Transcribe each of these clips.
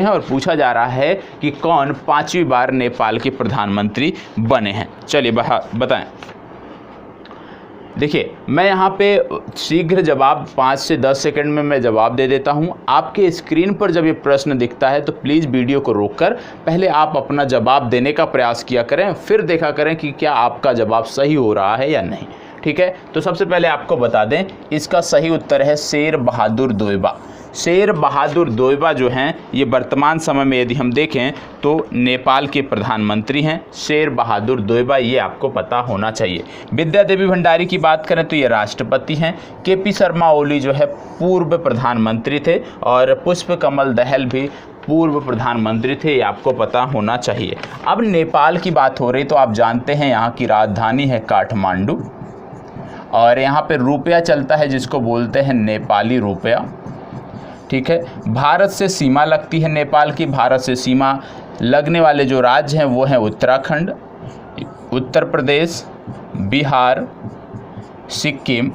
हैं और पूछा जा रहा है कि कौन 5वीं बार नेपाल के प्रधानमंत्री बने हैं। चलिए बताएं। देखिए, मैं यहाँ पे शीघ्र जवाब 5 से 10 सेकंड में मैं जवाब दे देता हूँ। आपके स्क्रीन पर जब ये प्रश्न दिखता है तो प्लीज़ वीडियो को रोककर पहले आप अपना जवाब देने का प्रयास किया करें, फिर देखा करें कि क्या आपका जवाब सही हो रहा है या नहीं। ठीक है, तो सबसे पहले आपको बता दें, इसका सही उत्तर है शेर बहादुर दोइबा। शेर बहादुर दोइबा जो हैं ये वर्तमान समय में यदि हम देखें तो नेपाल के प्रधानमंत्री हैं। शेर बहादुर दोइबा, ये आपको पता होना चाहिए। विद्या देवी भंडारी की बात करें तो ये राष्ट्रपति हैं। केपी शर्मा ओली जो है पूर्व प्रधानमंत्री थे और पुष्प कमल दहल भी पूर्व प्रधानमंत्री थे, ये आपको पता होना चाहिए। अब नेपाल की बात हो रही तो आप जानते हैं यहाँ की राजधानी है काठमांडू और यहाँ पे रुपया चलता है जिसको बोलते हैं नेपाली रुपया। ठीक है, भारत से सीमा लगती है नेपाल की। भारत से सीमा लगने वाले जो राज्य हैं वो हैं उत्तराखंड, उत्तर प्रदेश, बिहार, सिक्किम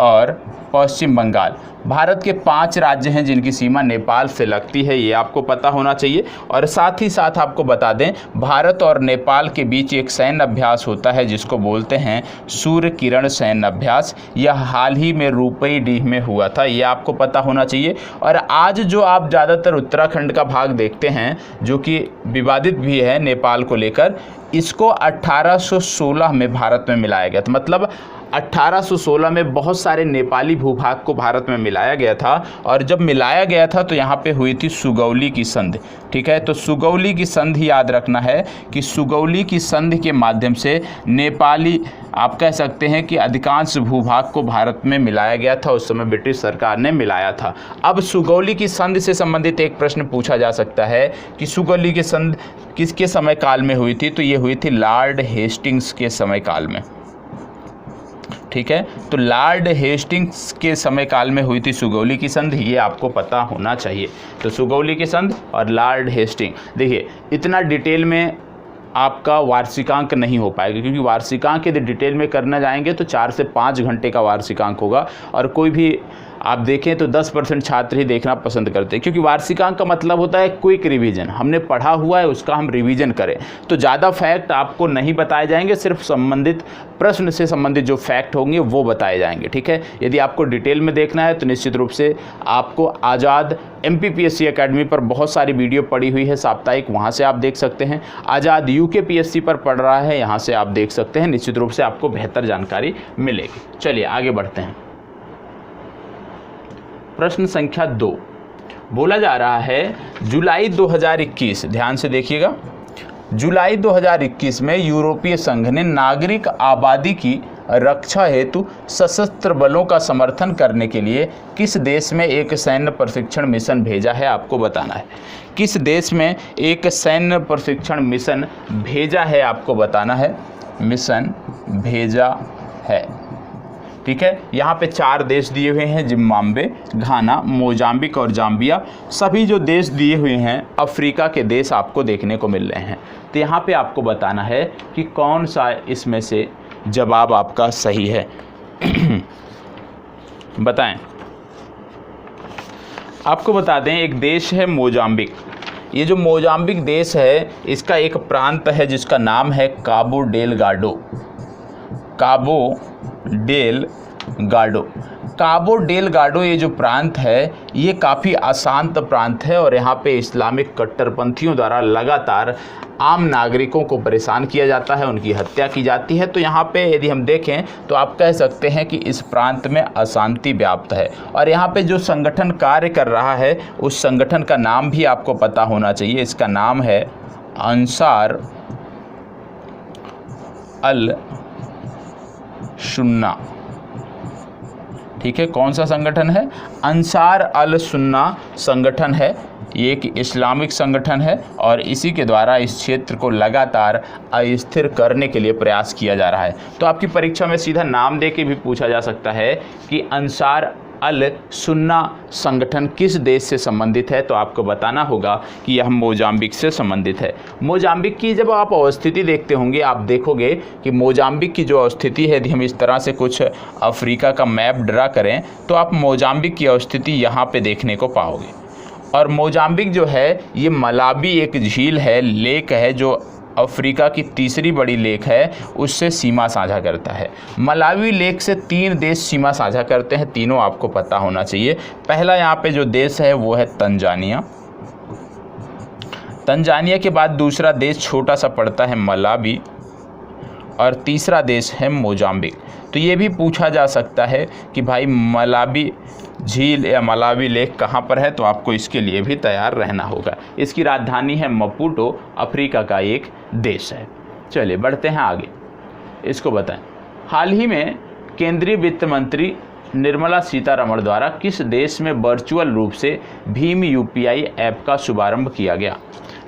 और पश्चिम बंगाल। भारत के 5 राज्य हैं जिनकी सीमा नेपाल से लगती है, ये आपको पता होना चाहिए। और साथ ही साथ आपको बता दें, भारत और नेपाल के बीच एक सैन्य अभ्यास होता है जिसको बोलते हैं सूर्य किरण सैन्य अभ्यास। यह हाल ही में रूपईडीह में हुआ था, ये आपको पता होना चाहिए। और आज जो आप ज़्यादातर उत्तराखंड का भाग देखते हैं जो कि विवादित भी है नेपाल को लेकर, इसको 1816 में भारत में मिलाया गया था। मतलब 1816 में बहुत सारे नेपाली भूभाग को भारत में मिलाया गया था और जब मिलाया गया था तो यहाँ पे हुई थी सुगौली की संधि। ठीक है, तो सुगौली की संधि याद रखना है कि सुगौली की संधि के माध्यम से नेपाली, आप कह सकते हैं कि अधिकांश भूभाग को भारत में मिलाया गया था। उस समय ब्रिटिश सरकार ने मिलाया था। अब सुगौली की संधि से संबंधित एक प्रश्न पूछा जा सकता है कि सुगौली की संधि किसके समय काल में हुई थी, तो ये हुई थी लॉर्ड हेस्टिंग्स के समय काल में। ठीक है, तो लॉर्ड हेस्टिंग्स के समय काल में हुई थी सुगौली की संधि, ये आपको पता होना चाहिए। तो सुगौली की संधि और लॉर्ड हेस्टिंग, देखिए इतना डिटेल में आपका वार्षिकांक नहीं हो पाएगा क्योंकि वार्षिकांक यदि डिटेल में करना जाएंगे तो 4 से 5 घंटे का वार्षिकांक होगा और कोई भी आप देखें तो 10% छात्र ही देखना पसंद करते हैं क्योंकि वार्षिकांक का मतलब होता है क्विक रिवीजन। हमने पढ़ा हुआ है उसका हम रिवीजन करें, तो ज़्यादा फैक्ट आपको नहीं बताए जाएंगे, सिर्फ संबंधित प्रश्न से संबंधित जो फैक्ट होंगे वो बताए जाएंगे। ठीक है, यदि आपको डिटेल में देखना है तो निश्चित रूप से आपको आज़ाद MPPSC अकेडमी पर बहुत सारी वीडियो पड़ी हुई है साप्ताहिक, वहाँ से आप देख सकते हैं। आज़ाद UKPSC पर पढ़ रहा है, यहाँ से आप देख सकते हैं। निश्चित रूप से आपको बेहतर जानकारी मिलेगी। चलिए आगे बढ़ते हैं। प्रश्न संख्या 2 बोला जा रहा है जुलाई 2021, ध्यान से देखिएगा, जुलाई 2021 में यूरोपीय संघ ने नागरिक आबादी की रक्षा हेतु सशस्त्र बलों का समर्थन करने के लिए किस देश में एक सैन्य प्रशिक्षण मिशन भेजा है, आपको बताना है। किस देश में एक सैन्य प्रशिक्षण मिशन भेजा है, आपको बताना है। मिशन भेजा है, ठीक है। यहाँ पे 4 देश दिए हुए हैं, जिम्बाब्वे, घाना, मोजाम्बिक और जाम्बिया। सभी जो देश दिए हुए हैं अफ्रीका के देश आपको देखने को मिल रहे हैं। तो यहाँ पे आपको बताना है कि कौन सा इसमें से जवाब आपका सही है। बताएं। आपको बता दें, एक देश है मोजाम्बिक। ये जो मोजाम्बिक देश है इसका एक प्रांत है जिसका नाम है काबो डेलगाडो। काबो डेलगाडो ये जो प्रांत है ये काफ़ी अशांत प्रांत है और यहाँ पे इस्लामिक कट्टरपंथियों द्वारा लगातार आम नागरिकों को परेशान किया जाता है, उनकी हत्या की जाती है। तो यहाँ पे यदि हम देखें तो आप कह सकते हैं कि इस प्रांत में अशांति व्याप्त है। और यहाँ पे जो संगठन कार्य कर रहा है उस संगठन का नाम भी आपको पता होना चाहिए। इसका नाम है अंसार अल सुन्ना। ठीक है, कौन सा संगठन है? अंसार अल सुन्ना संगठन है। ये एक इस्लामिक संगठन है और इसी के द्वारा इस क्षेत्र को लगातार अस्थिर करने के लिए प्रयास किया जा रहा है। तो आपकी परीक्षा में सीधा नाम दे के भी पूछा जा सकता है कि अंसार अल सुन्ना संगठन किस देश से संबंधित है, तो आपको बताना होगा कि यह मोजाम्बिक से संबंधित है। मोजाम्बिक की जब आप अवस्थिति देखते होंगे, आप देखोगे कि मोजाम्बिक की जो अवस्थिति है, यदि हम इस तरह से कुछ अफ्रीका का मैप ड्रा करें तो आप मोजाम्बिक की अवस्थिति यहाँ पे देखने को पाओगे। और मोजाम्बिक जो है ये मलावी एक झील है, लेक है, जो अफ्रीका की तीसरी बड़ी लेक है, उससे सीमा साझा करता है। मलावी लेक से 3 देश सीमा साझा करते हैं, तीनों आपको पता होना चाहिए। पहला यहाँ पे जो देश है वो है तंजानिया। तंजानिया के बाद दूसरा देश छोटा सा पड़ता है मलावी, और तीसरा देश है मोजाम्बिक। तो ये भी पूछा जा सकता है कि भाई मलावी झील या मलावी लेक कहाँ पर है, तो आपको इसके लिए भी तैयार रहना होगा। इसकी राजधानी है मपुटो, अफ्रीका का एक देश है। चलिए बढ़ते हैं आगे, इसको बताएं। हाल ही में केंद्रीय वित्त मंत्री निर्मला सीतारमण द्वारा किस देश में वर्चुअल रूप से भीम यूपीआई ऐप का शुभारंभ किया गया?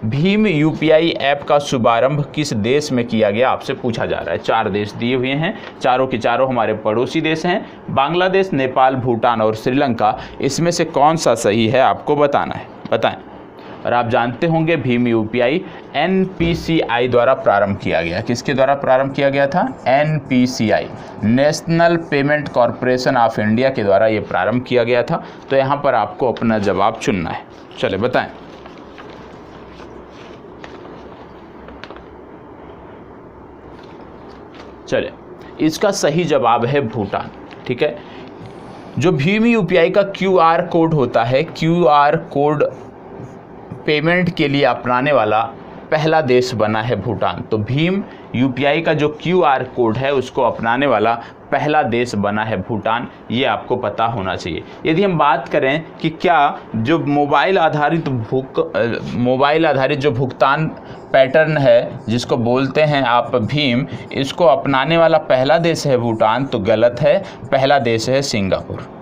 भीम यूपीआई ऐप का शुभारंभ किस देश में किया गया, आपसे पूछा जा रहा है। 4 देश दिए हुए हैं, चारों के चारों हमारे पड़ोसी देश हैं, बांग्लादेश, नेपाल, भूटान और श्रीलंका। इसमें से कौन सा सही है आपको बताना है, बताएं। और आप जानते होंगे भीम यूपीआई NPCI द्वारा प्रारंभ किया गया। किसके द्वारा प्रारंभ किया गया था? NPCI, national payment corporation of India के द्वारा ये प्रारंभ किया गया था। तो यहाँ पर आपको अपना जवाब चुनना है। चले बताएं। चले, इसका सही जवाब है भूटान। ठीक है, जो भीम यूपीआई का QR कोड होता है, QR कोड पेमेंट के लिए अपनाने वाला पहला देश बना है भूटान। तो भीम यूपीआई का जो QR कोड है उसको अपनाने वाला पहला देश बना है भूटान, ये आपको पता होना चाहिए। यदि हम बात करें कि क्या जो मोबाइल आधारित जो भुगतान पैटर्न है जिसको बोलते हैं आप भीम, इसको अपनाने वाला पहला देश है भूटान, तो गलत है, पहला देश है सिंगापुर।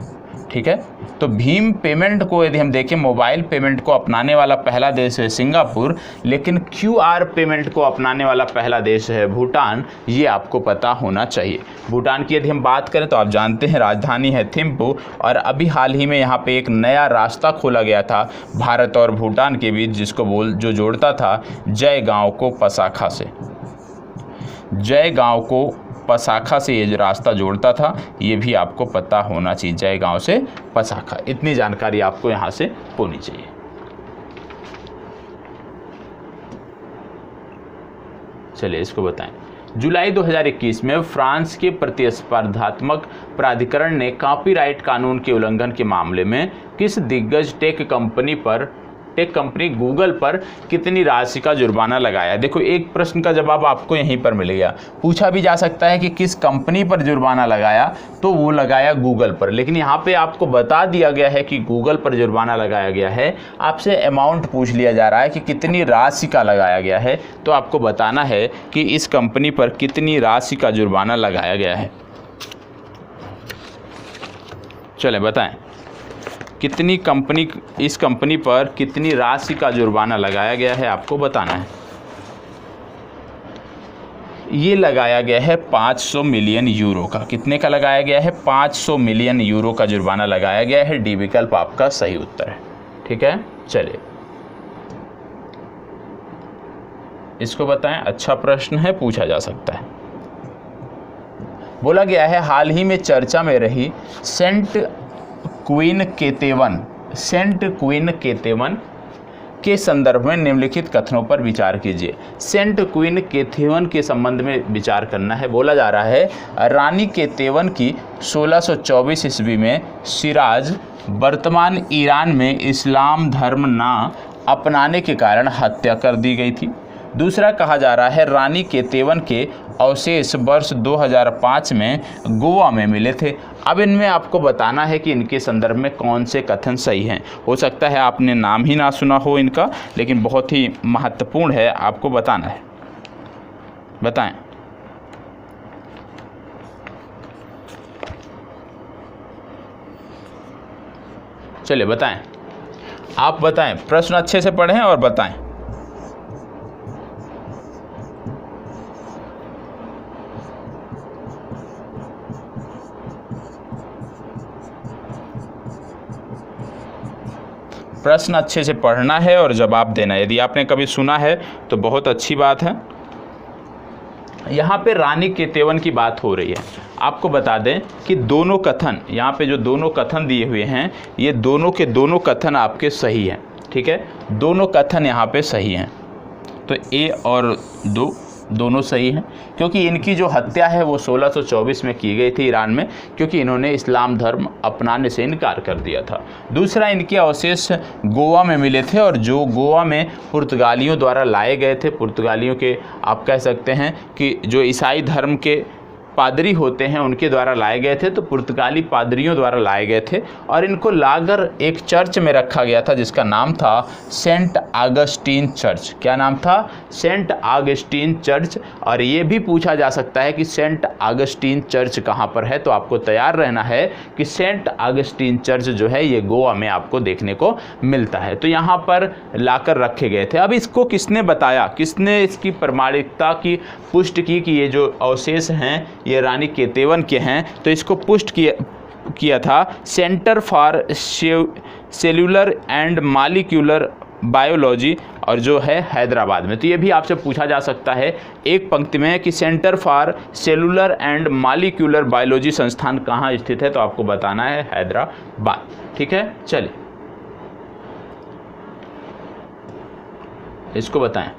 ठीक है, तो भीम पेमेंट को यदि हम देखें, मोबाइल पेमेंट को अपनाने वाला पहला देश है सिंगापुर, लेकिन QR पेमेंट को अपनाने वाला पहला देश है भूटान, ये आपको पता होना चाहिए। भूटान की यदि हम बात करें तो आप जानते हैं राजधानी है थिम्पू, और अभी हाल ही में यहाँ पे एक नया रास्ता खोला गया था भारत और भूटान के बीच, जो जोड़ता था जयगांव को पसाखा से। जयगांव को पसाखा से ये जो रास्ता जोड़ता था, ये भी आपको पता होना चाहिए, जयगांव से पसाखा। इतनी जानकारी आपको यहाँ से होनी चाहिए। चलिए इसको बताएं। जुलाई 2021 में फ्रांस के प्रतिस्पर्धात्मक प्राधिकरण ने कॉपीराइट कानून के उल्लंघन के मामले में किस दिग्गज टेक कंपनी गूगल पर कितनी राशि का जुर्माना लगाया? देखो, एक प्रश्न का जवाब आपको यहीं पर मिलेगा। पूछा भी जा सकता है कि किस कंपनी पर जुर्माना लगाया, तो वो लगाया गूगल पर, लेकिन यहाँ पे आपको बता दिया गया है कि गूगल पर जुर्माना लगाया गया है। आपसे अमाउंट पूछ लिया जा रहा है कि कितनी राशि का लगाया गया है, तो आपको बताना है कि इस कंपनी पर कितनी राशि का जुर्माना लगाया गया है। चलें बताएं, इस कंपनी पर कितनी राशि का जुर्माना लगाया गया है, आपको बताना है। ये लगाया गया है 500 मिलियन यूरो का। कितने का लगाया गया है? 500 मिलियन यूरो का जुर्माना लगाया गया है। डी विकल्प आपका सही उत्तर है। ठीक है, चलिए इसको बताएं। अच्छा प्रश्न है, पूछा जा सकता है। बोला गया है हाल ही में चर्चा में रही सेंट क्वीन केतेवन के संदर्भ में निम्नलिखित कथनों पर विचार कीजिए। सेंट क्वीन केतेवन के संबंध में विचार करना है। बोला जा रहा है रानी केतेवन की 1624 ईस्वी में सिराज, वर्तमान ईरान में इस्लाम धर्म ना अपनाने के कारण हत्या कर दी गई थी। दूसरा कहा जा रहा है रानी केतेवन के अवशेष वर्ष 2005 में गोवा में मिले थे। अब इनमें आपको बताना है कि इनके संदर्भ में कौन से कथन सही हैं। हो सकता है आपने नाम ही ना सुना हो इनका, लेकिन बहुत ही महत्वपूर्ण है, आपको बताना है। बताएं। चलिए बताएं, आप बताएं, प्रश्न अच्छे से पढ़ें और बताएं। प्रश्न अच्छे से पढ़ना है और जवाब देना है। यदि आपने कभी सुना है तो बहुत अच्छी बात है। यहाँ पे रानी केतेवन की बात हो रही है। आपको बता दें कि दोनों कथन, यहाँ पे जो दोनों कथन दिए हुए हैं, ये दोनों के दोनों कथन आपके सही हैं। ठीक है, दोनों कथन यहाँ पे सही हैं। तो ए और दोनों सही हैं, क्योंकि इनकी जो हत्या है वो 1624 में की गई थी ईरान में, क्योंकि इन्होंने इस्लाम धर्म अपनाने से इनकार कर दिया था। दूसरा, इनके अवशेष गोवा में मिले थे, और जो गोवा में पुर्तगालियों द्वारा लाए गए थे, पुर्तगालियों के आप कह सकते हैं कि जो ईसाई धर्म के पादरी होते हैं उनके द्वारा लाए गए थे, तो पुर्तगाली पादरियों द्वारा लाए गए थे, और इनको लाकर एक चर्च में रखा गया था जिसका नाम था सेंट आगस्टीन चर्च। क्या नाम था? Saint Augustine church. और ये भी पूछा जा सकता है कि सेंट आगस्टीन चर्च कहाँ पर है, तो आपको तैयार रहना है कि सेंट आगस्टीन चर्च जो है ये गोवा में आपको देखने को मिलता है। तो यहाँ पर लाकर रखे गए थे। अब इसको किसने बताया, किसने इसकी प्रमाणिकता की पुष्टि की कि ये जो अवशेष हैं ये रानी केतेवन के हैं? तो इसको पुष्ट किया था centre for cellular and molecular biology, और जो है हैदराबाद में। तो ये भी आपसे पूछा जा सकता है एक पंक्ति में कि centre for cellular and molecular biology संस्थान कहाँ स्थित है, तो आपको बताना है हैदराबाद। ठीक है, चलिए इसको बताएं।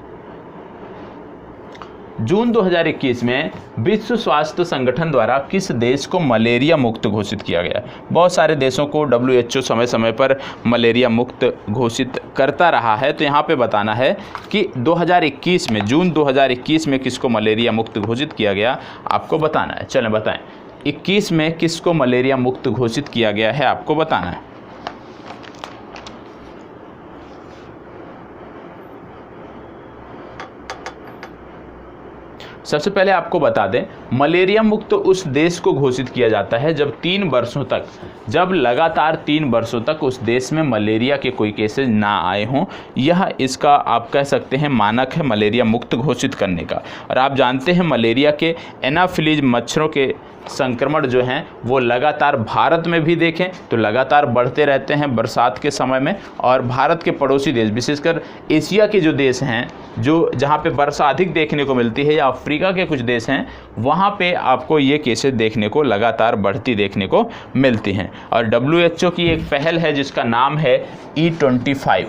जून 2021 में विश्व स्वास्थ्य संगठन द्वारा किस देश को मलेरिया मुक्त घोषित किया गया? बहुत सारे देशों को WHO समय समय पर मलेरिया मुक्त घोषित करता रहा है, तो यहाँ पे बताना है कि 2021 में, जून 2021 में किसको मलेरिया मुक्त घोषित किया गया, आपको बताना है। चलें बताएं, 21 में किसको मलेरिया मुक्त घोषित किया गया है, आपको बताना है। सबसे पहले आपको बता दें, मलेरिया मुक्त उस देश को घोषित किया जाता है जब 3 वर्षों तक, जब लगातार 3 वर्षों तक उस देश में मलेरिया के कोई केसेज ना आए हों। यह इसका आप कह सकते हैं मानक है मलेरिया मुक्त घोषित करने का। और आप जानते हैं मलेरिया के एनाफिलीज मच्छरों के संक्रमण जो हैं वो लगातार भारत में भी देखें तो लगातार बढ़ते रहते हैं बरसात के समय में, और भारत के पड़ोसी देश, विशेषकर एशिया के जो देश हैं, जो जहाँ पे वर्षा अधिक देखने को मिलती है, या अफ्रीका के कुछ देश हैं, वहाँ पे आपको ये केसेस देखने को लगातार बढ़ती देखने को मिलती हैं। और WHO की एक पहल है जिसका नाम है E2025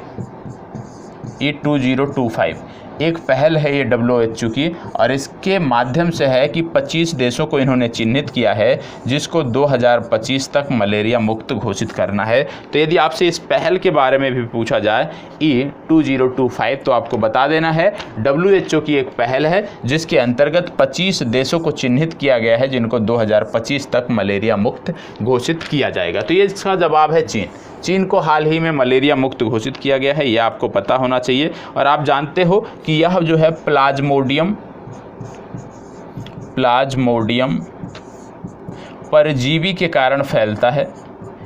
एक पहल है ये WHO की, और इसके माध्यम से है कि 25 देशों को इन्होंने चिन्हित किया है जिसको 2025 तक मलेरिया मुक्त घोषित करना है। तो यदि आपसे इस पहल के बारे में भी पूछा जाए E2025, तो आपको बता देना है WHO की एक पहल है जिसके अंतर्गत 25 देशों को चिन्हित किया गया है जिनको 2025 तक मलेरिया मुक्त घोषित किया जाएगा। तो ये इसका जवाब है चीन। चीन को हाल ही में मलेरिया मुक्त घोषित किया गया है, यह आपको पता होना चाहिए। और आप जानते हो कि यह जो है प्लाज्मोडियम परजीवी के कारण फैलता है।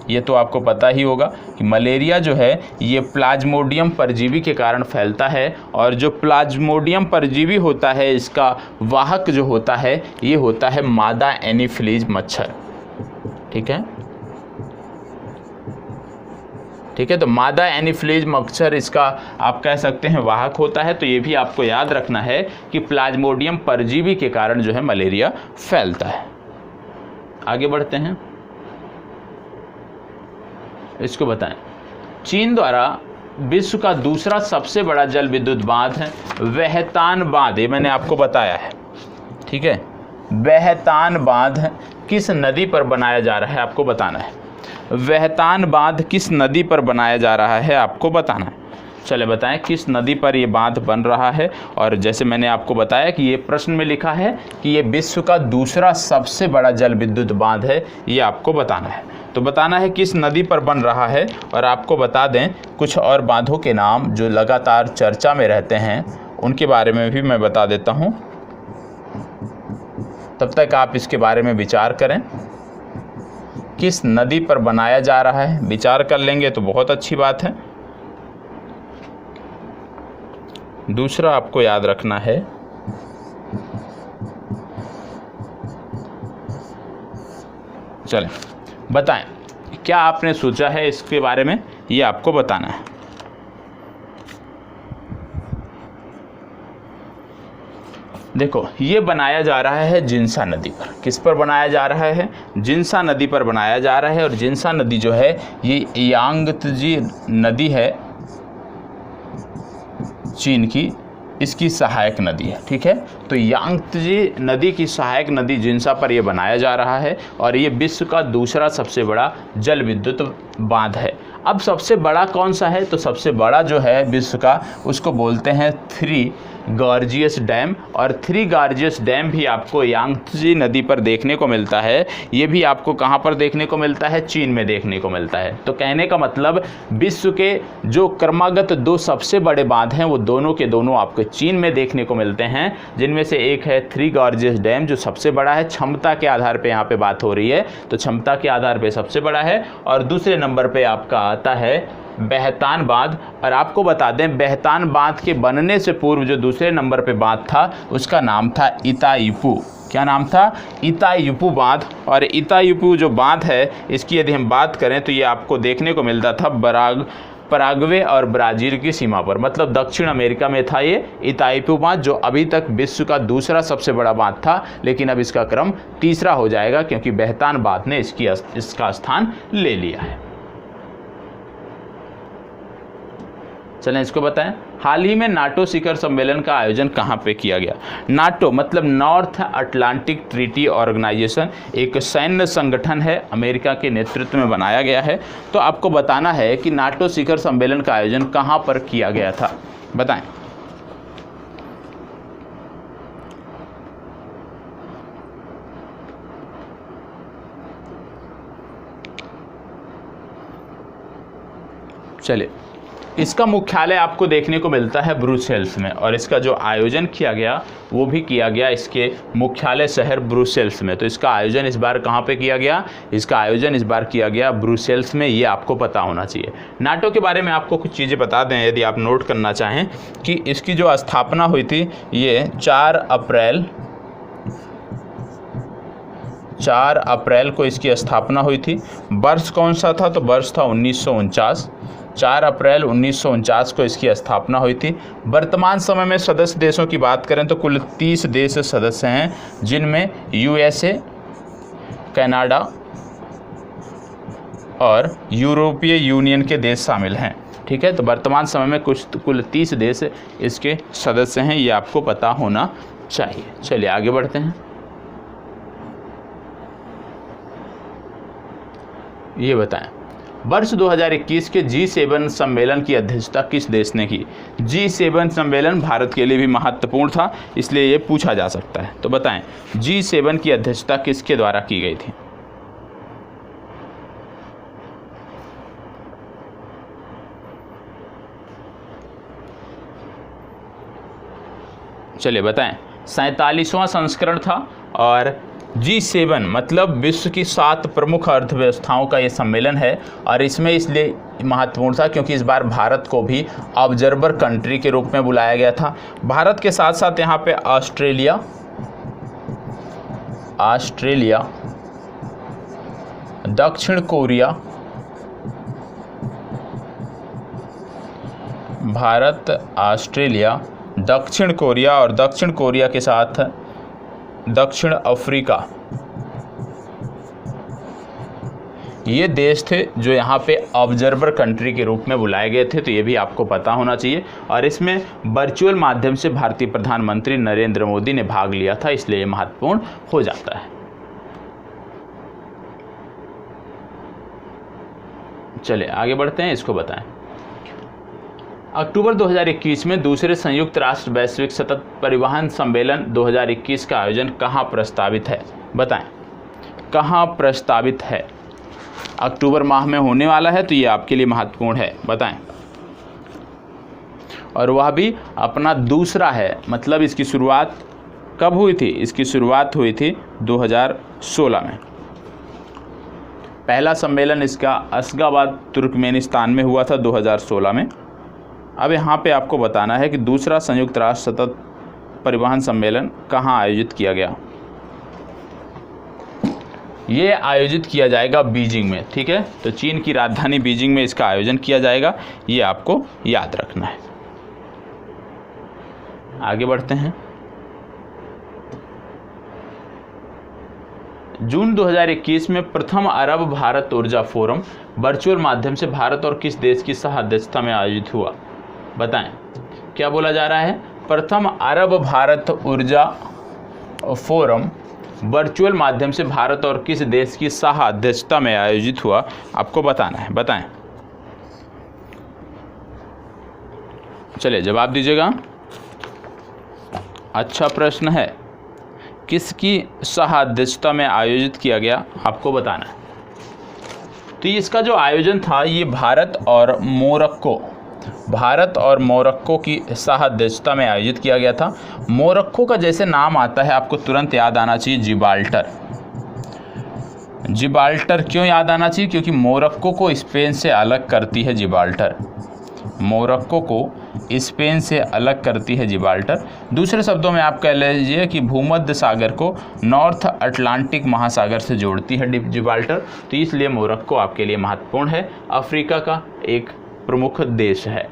ये तो आपको पता ही होगा कि मलेरिया जो है ये प्लाज्मोडियम परजीवी के कारण फैलता है, और जो प्लाज्मोडियम परजीवी होता है इसका वाहक जो होता है ये होता है मादा एनीफिलीज मच्छर। ठीक है, तो मादा एनीफिलीज मच्छर इसका आप कह सकते हैं वाहक होता है। तो ये भी आपको याद रखना है कि प्लाज्मोडियम परजीवी के कारण जो है मलेरिया फैलता है। आगे बढ़ते हैं, इसको बताएं। चीन द्वारा विश्व का दूसरा सबसे बड़ा जल विद्युत बांध है वहतान बांध, ये मैंने आपको बताया है। ठीक है, वहतान बांध किस नदी पर बनाया जा रहा है, आपको बताना है। वहतान बांध किस नदी पर बनाया जा रहा है, आपको बताना है। चले बताएं किस नदी पर ये बांध बन रहा है। और जैसे मैंने आपको बताया कि ये प्रश्न में लिखा है कि ये विश्व का दूसरा सबसे बड़ा जल विद्युत बांध है, ये आपको बताना है। तो बताना है किस नदी पर बन रहा है। और आपको बता दें कुछ और बांधों के नाम जो लगातार चर्चा में रहते हैं उनके बारे में भी मैं बता देता हूँ, तब तक आप इसके बारे में विचार करें। किस नदी पर बनाया जा रहा है, विचार कर लेंगे तो बहुत अच्छी बात है। दूसरा आपको याद रखना है चलें बताएं क्या आपने सोचा है इसके बारे में, ये आपको बताना है। देखो ये बनाया जा रहा है जिन्सा नदी पर। किस पर बनाया जा रहा है? जिन्सा नदी पर बनाया जा रहा है। और जिन्सा नदी जो है ये यांगत्जी नदी है, चीन की इसकी सहायक नदी है। ठीक है, तो यांगत्जे नदी की सहायक नदी जिन्सा पर यह बनाया जा रहा है और ये विश्व का दूसरा सबसे बड़ा जल विद्युत बांध है। अब सबसे बड़ा कौन सा है, तो सबसे बड़ा जो है विश्व का उसको बोलते हैं थ्री गॉर्जियस डैम, और थ्री गॉर्जियस डैम भी आपको यांगत्जे नदी पर देखने को मिलता है। ये भी आपको कहाँ पर देखने को मिलता है, चीन में देखने को मिलता है। तो कहने का मतलब विश्व के जो क्रमागत दो सबसे बड़े बांध हैं वो दोनों के दोनों आपको चीन में देखने को मिलते हैं, जिनमें से एक है थ्री गॉर्जियस डैम जो सबसे बड़ा है, क्षमता के आधार पर यहाँ पर बात हो रही है, तो क्षमता के आधार पर सबसे बड़ा है। और दूसरे नंबर पर आपका आता है बेहतान बांध। और आपको बता दें बेहतान बांध के बनने से पूर्व जो दूसरे नंबर पे बांध था उसका नाम था इतायुपू। क्या नाम था, इतायुपू बांध। और इतायुपू जो बांध है इसकी यदि हम बात करें तो ये आपको देखने को मिलता था पराग्वे और ब्राज़ील की सीमा पर, मतलब दक्षिण अमेरिका में था ये इतायुपू बांध, जो अभी तक विश्व का दूसरा सबसे बड़ा बांध था, लेकिन अब इसका क्रम तीसरा हो जाएगा क्योंकि बेहतान बांध ने इसका स्थान ले लिया है। चलें इसको बताएं, हाल ही में नाटो शिखर सम्मेलन का आयोजन कहाँ पे किया गया। नाटो मतलब नॉर्थ अटलांटिक ट्रीटी ऑर्गेनाइजेशन, एक सैन्य संगठन है, अमेरिका के नेतृत्व में बनाया गया है। तो आपको बताना है कि नाटो शिखर सम्मेलन का आयोजन कहाँ पर किया गया था, बताएं। चलिए, इसका मुख्यालय आपको देखने को मिलता है ब्रुसेल्स में, और इसका जो आयोजन किया गया वो भी किया गया इसके मुख्यालय शहर ब्रुसेल्स में। तो इसका आयोजन इस बार कहाँ पे किया गया, इसका आयोजन इस बार किया गया ब्रुसेल्स में, ये आपको पता होना चाहिए। नाटो के बारे में आपको कुछ चीज़ें बता दें यदि आप नोट करना चाहें कि इसकी जो स्थापना हुई थी ये 4 अप्रैल को इसकी स्थापना हुई थी। वर्ष कौन सा था, तो वर्ष था 1949। 4 अप्रैल 1949 को इसकी स्थापना हुई थी। वर्तमान समय में सदस्य देशों की बात करें तो कुल 30 देश सदस्य हैं, जिनमें यूएसए, कनाडा और यूरोपीय यूनियन के देश शामिल हैं। ठीक है, तो वर्तमान समय में कुल 30 देश इसके सदस्य हैं, ये आपको पता होना चाहिए। चलिए आगे बढ़ते हैं। ये बताएं, वर्ष 2021 के G7 सम्मेलन की अध्यक्षता किस देश ने की। G7 सम्मेलन भारत के लिए भी महत्वपूर्ण था, इसलिए ये पूछा जा सकता है। तो बताएं G7 की अध्यक्षता किसके द्वारा की गई थी। चलिए बताएं, 47वां संस्करण था और G7 मतलब विश्व की 7 प्रमुख अर्थव्यवस्थाओं का ये सम्मेलन है, और इसमें इसलिए महत्वपूर्ण था क्योंकि इस बार भारत को भी ऑब्जर्वर कंट्री के रूप में बुलाया गया था। भारत के साथ साथ यहाँ पे ऑस्ट्रेलिया, दक्षिण कोरिया, भारत, ऑस्ट्रेलिया, दक्षिण कोरिया और दक्षिण कोरिया के साथ दक्षिण अफ्रीका, ये देश थे जो यहाँ पे ऑब्जर्वर कंट्री के रूप में बुलाए गए थे। तो ये भी आपको पता होना चाहिए, और इसमें वर्चुअल माध्यम से भारतीय प्रधानमंत्री नरेंद्र मोदी ने भाग लिया था, इसलिए ये महत्वपूर्ण हो जाता है। चलिए आगे बढ़ते हैं, इसको बताएं। अक्टूबर 2021 में दूसरे संयुक्त राष्ट्र वैश्विक सतत परिवहन सम्मेलन 2021 का आयोजन कहाँ प्रस्तावित है, बताएं कहाँ प्रस्तावित है। अक्टूबर माह में होने वाला है, तो ये आपके लिए महत्वपूर्ण है, बताएं। और वह भी अपना दूसरा है, मतलब इसकी शुरुआत कब हुई थी, इसकी शुरुआत हुई थी 2016 में। पहला सम्मेलन इसका अशगाबाद तुर्कमेनिस्तान में हुआ था 2016 में। अब यहाँ पे आपको बताना है कि दूसरा संयुक्त राष्ट्र सतत परिवहन सम्मेलन कहाँ आयोजित किया गया। ये आयोजित किया जाएगा बीजिंग में। ठीक है, तो चीन की राजधानी बीजिंग में इसका आयोजन किया जाएगा, ये आपको याद रखना है। आगे बढ़ते हैं। जून 2021 में प्रथम अरब भारत ऊर्जा फोरम वर्चुअल माध्यम से भारत और किस देश की सह अध्यक्षता में आयोजित हुआ, बताएं। क्या बोला जा रहा है? प्रथम अरब भारत ऊर्जा फोरम वर्चुअल माध्यम से भारत और किस देश की सह अध्यक्षता में आयोजित हुआ, आपको बताना है। बताएं। चलिए जवाब दीजिएगा। अच्छा प्रश्न है, किसकी सह अध्यक्षता में आयोजित किया गया, आपको बताना है। तो इसका जो आयोजन था ये भारत और मोरक्को की सह अध्यक्षता में आयोजित किया गया था। मोरक्को का जैसे नाम आता है आपको तुरंत याद आना चाहिए जिब्राल्टर। जिब्राल्टर क्यों याद आना चाहिए? क्योंकि मोरक्को को स्पेन से अलग करती है जिब्राल्टर। मोरक्को को स्पेन से अलग करती है जिब्राल्टर। दूसरे शब्दों में आप कह लीजिए कि भूमध्य सागर को नॉर्थ अटलांटिक महासागर से जोड़ती है जिब्राल्टर, तो इसलिए मोरक्को आपके लिए महत्वपूर्ण है, अफ्रीका का एक प्रमुख देश है।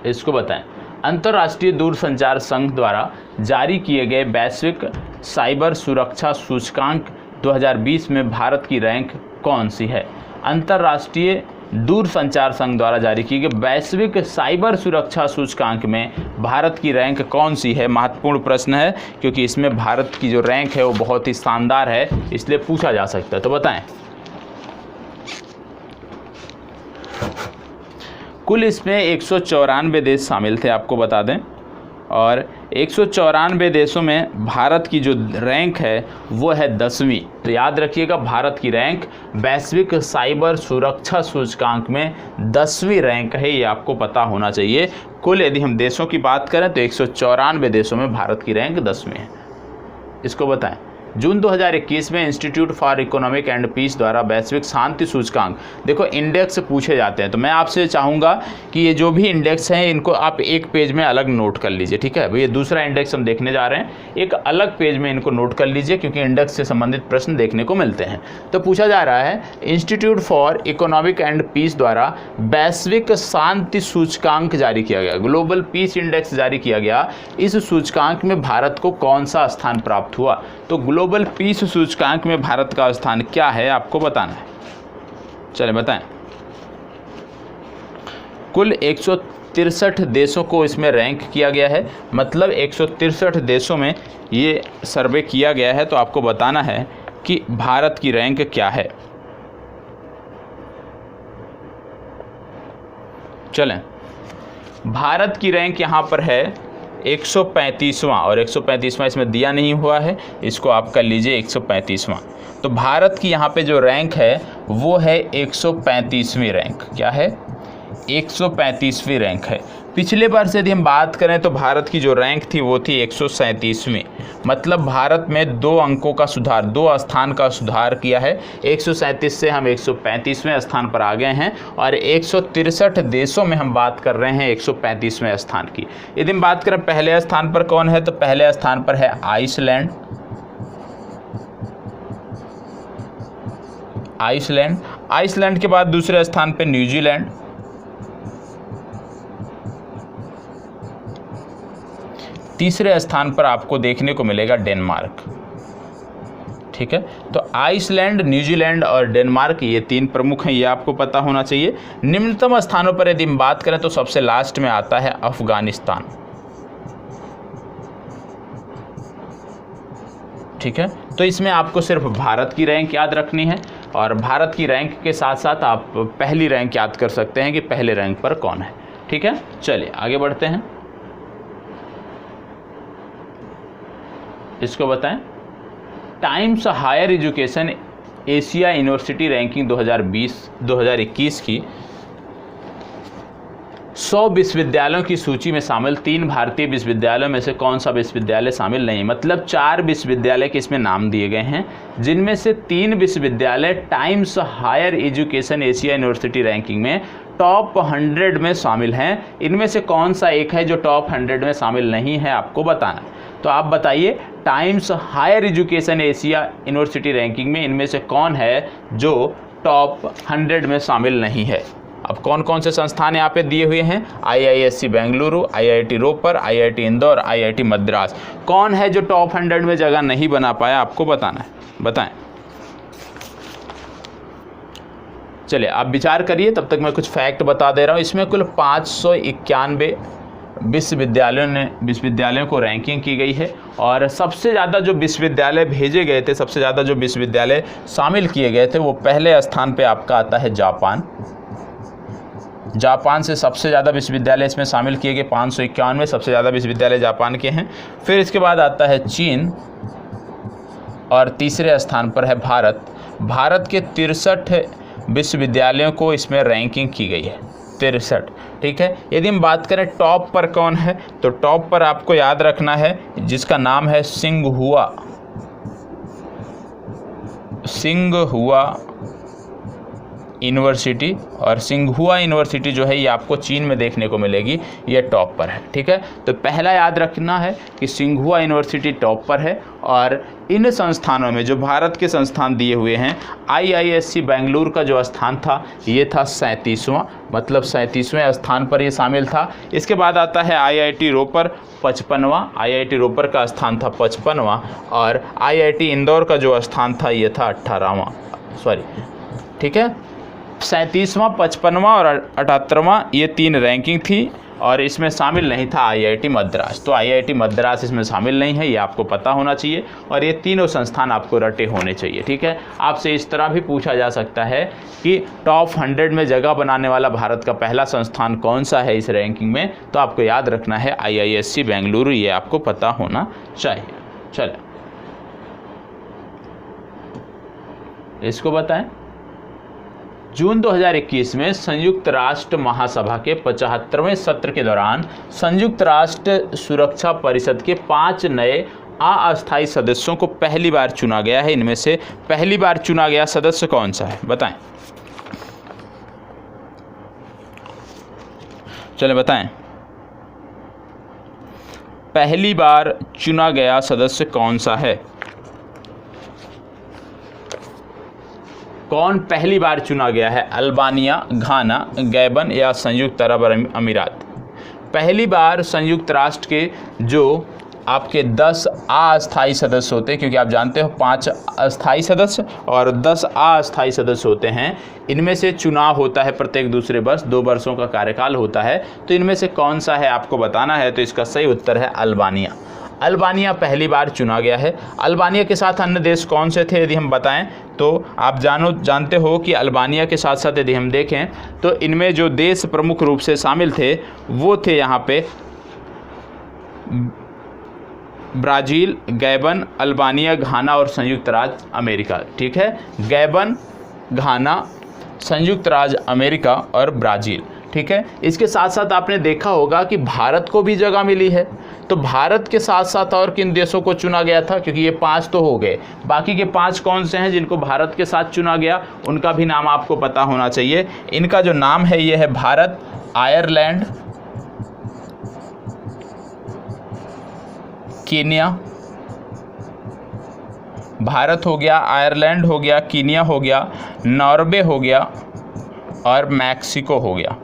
इसको बताएं। अंतर्राष्ट्रीय दूरसंचार संघ द्वारा जारी किए गए वैश्विक साइबर सुरक्षा सूचकांक 2020 में भारत की रैंक कौन सी है? अंतर्राष्ट्रीय दूरसंचार संघ द्वारा जारी किए गए वैश्विक साइबर सुरक्षा सूचकांक में भारत की रैंक कौन सी है? महत्वपूर्ण प्रश्न है, क्योंकि इसमें भारत की जो रैंक है वो बहुत ही शानदार है, इसलिए पूछा जा सकता है। तो बताएं। कुल इसमें 194 देश शामिल थे, आपको बता दें, और 194 देशों में भारत की जो रैंक है वो है 10वीं। तो याद रखिएगा, भारत की रैंक वैश्विक साइबर सुरक्षा सूचकांक में 10वीं रैंक है, ये आपको पता होना चाहिए। कुल यदि हम देशों की बात करें तो 194 देशों में भारत की रैंक 10वीं है। इसको बताएं। जून 2021 में institute for economic and peace द्वारा वैश्विक शांति सूचकांक, देखो इंडेक्स पूछे जाते हैं, तो मैं आपसे चाहूँगा कि ये जो भी इंडेक्स हैं इनको आप एक पेज में अलग नोट कर लीजिए, ठीक है। ये दूसरा इंडेक्स हम देखने जा रहे हैं, एक अलग पेज में इनको नोट कर लीजिए, क्योंकि इंडेक्स से संबंधित प्रश्न देखने को मिलते हैं। तो पूछा जा रहा है institute for economic and peace द्वारा वैश्विक शांति सूचकांक जारी किया गया, ग्लोबल पीस इंडेक्स जारी किया गया। इस सूचकांक में भारत को कौन सा स्थान प्राप्त हुआ? तो ग्लोबल पीस सूचकांक में भारत का स्थान क्या है, आपको बताना है। चलिए बताएं। कुल 163 देशों को इसमें रैंक किया गया है, मतलब 163 देशों में ये सर्वे किया गया है। तो आपको बताना है कि भारत की रैंक क्या है। चलें, भारत की रैंक यहाँ पर है 135वां, और 135वां इसमें दिया नहीं हुआ है, इसको आप कर लीजिए 135वां। तो भारत की यहाँ पे जो रैंक है वो है 135वीं रैंक। क्या है? 135वीं रैंक है। पिछले बार से यदि हम बात करें तो भारत की जो रैंक थी वो थी 137वीं, मतलब भारत में 2 अंकों का सुधार, 2 स्थान का सुधार किया है। 137 से हम 135वें स्थान पर आ गए हैं, और 163 देशों में हम बात कर रहे हैं 135वें स्थान की। यदि हम बात करें पहले स्थान पर कौन है, तो पहले स्थान पर है आइसलैंड। आइसलैंड के बाद दूसरे स्थान पर न्यूजीलैंड, तीसरे स्थान पर आपको देखने को मिलेगा डेनमार्क। ठीक है, तो आइसलैंड, न्यूजीलैंड और डेनमार्क ये 3 प्रमुख हैं, ये आपको पता होना चाहिए। निम्नतम स्थानों पर यदि हम बात करें तो सबसे लास्ट में आता है अफगानिस्तान। ठीक है, तो इसमें आपको सिर्फ भारत की रैंक याद रखनी है, और भारत की रैंक के साथ साथ आप पहली रैंक याद कर सकते हैं कि पहले रैंक पर कौन है। ठीक है, चलिए आगे बढ़ते हैं। इसको बताएं। Times Higher Education Asia University Ranking 2020-2021 की 100 विश्वविद्यालयों की सूची में शामिल 3 भारतीय विश्वविद्यालयों में से कौन सा विश्वविद्यालय शामिल नहीं? मतलब 4 विश्वविद्यालय के इसमें नाम दिए गए हैं, जिनमें से 3 विश्वविद्यालय Times Higher Education Asia University Ranking में टॉप 100 में शामिल हैं। इनमें से कौन सा एक है जो टॉप 100 में शामिल नहीं है, आपको बताना। तो आप बताइए, Times Higher Education Asia University Ranking में इनमें से कौन है जो टॉप 100 में शामिल नहीं है? अब कौन कौन से संस्थान यहाँ पे दिए हुए हैं? IISc Bengaluru, IIT Ropar, IIT Indore, IIT Madras. कौन है जो टॉप 100 में जगह नहीं बना पाया, आपको बताना है। बताएं। चलिए आप विचार करिए, तब तक मैं कुछ फैक्ट बता दे रहा हूँ। इसमें कुल 591 विश्वविद्यालयों को रैंकिंग की गई है, और सबसे ज़्यादा जो विश्वविद्यालय भेजे गए थे, सबसे ज़्यादा जो विश्वविद्यालय शामिल किए गए थे, वो पहले स्थान पे आपका आता है जापान। जापान से सबसे ज़्यादा विश्वविद्यालय इसमें शामिल किए गए, 551 में सबसे ज़्यादा विश्वविद्यालय जापान के हैं। फिर इसके बाद आता है चीन, और तीसरे स्थान पर है भारत। भारत के 63 विश्वविद्यालयों को इसमें रैंकिंग की गई है, 63, ठीक है। यदि हम बात करें टॉप पर कौन है, तो टॉप पर आपको याद रखना है जिसका नाम है सिंघुआ यूनिवर्सिटी। और सिंघुआ यूनिवर्सिटी जो है ये आपको चीन में देखने को मिलेगी, ये टॉप पर है, ठीक है। तो पहला याद रखना है कि सिंघुआ यूनिवर्सिटी टॉप पर है। और इन संस्थानों में जो भारत के संस्थान दिए हुए हैं, IISc बेंगलुरु का जो स्थान था ये था 37वां, मतलब 37वें स्थान पर ये शामिल था। इसके बाद आता है IIT रोपर 55वां, IIT रोपर का स्थान था 55वां। और IIT इंदौर का जो स्थान था ये था 18वां, ठीक है। 37वां, 55वां और 78वां ये 3 रैंकिंग थी, और इसमें शामिल नहीं था IIT मद्रास। तो IIT मद्रास इसमें शामिल नहीं है, ये आपको पता होना चाहिए। और ये तीनों संस्थान आपको रटे होने चाहिए, ठीक है। आपसे इस तरह भी पूछा जा सकता है कि टॉप 100 में जगह बनाने वाला भारत का पहला संस्थान कौन सा है इस रैंकिंग में, तो आपको याद रखना है IISc बेंगलुरु, ये आपको पता होना चाहिए। चलो इसको बताएं। जून 2021 में संयुक्त राष्ट्र महासभा के 75वें सत्र के दौरान संयुक्त राष्ट्र सुरक्षा परिषद के 5 नए अस्थायी सदस्यों को पहली बार चुना गया है। इनमें से पहली बार चुना गया सदस्य कौन सा है, बताएं। चलें बताएं, पहली बार चुना गया सदस्य कौन सा है? कौन पहली बार चुना गया है? अल्बानिया, घाना, गैबन या संयुक्त अरब अमीरात? पहली बार संयुक्त राष्ट्र के जो आपके 10 अस्थायी सदस्य होते हैं, क्योंकि आप जानते हो 5 अस्थायी सदस्य और 10 अस्थायी सदस्य होते हैं, इनमें से चुनाव होता है प्रत्येक दूसरे वर्ष, 2 वर्षों का कार्यकाल होता है। तो इनमें से कौन सा है आपको बताना है। तो इसका सही उत्तर है अल्बानिया। अल्बानिया पहली बार चुना गया है। अल्बानिया के साथ अन्य देश कौन से थे यदि हम बताएं तो आप जानते हो कि अल्बानिया के साथ साथ यदि हम देखें तो इनमें जो देश प्रमुख रूप से शामिल थे वो थे यहाँ पे ब्राज़ील, गैबन, अल्बानिया, घाना और संयुक्त राज्य अमेरिका, ठीक है। गैबन, घाना, संयुक्त राज्य अमेरिका और ब्राज़ील, ठीक है। इसके साथ साथ आपने देखा होगा कि भारत को भी जगह मिली है। तो भारत के साथ साथ और किन देशों को चुना गया था, क्योंकि ये 5 तो हो गए, बाकी के 5 कौन से हैं जिनको भारत के साथ चुना गया, उनका भी नाम आपको पता होना चाहिए। इनका जो नाम है ये है भारत, आयरलैंड, कीनिया, भारत हो गया, आयरलैंड हो गया, कीनिया हो गया, नॉर्वे हो गया और मैक्सिको हो गया,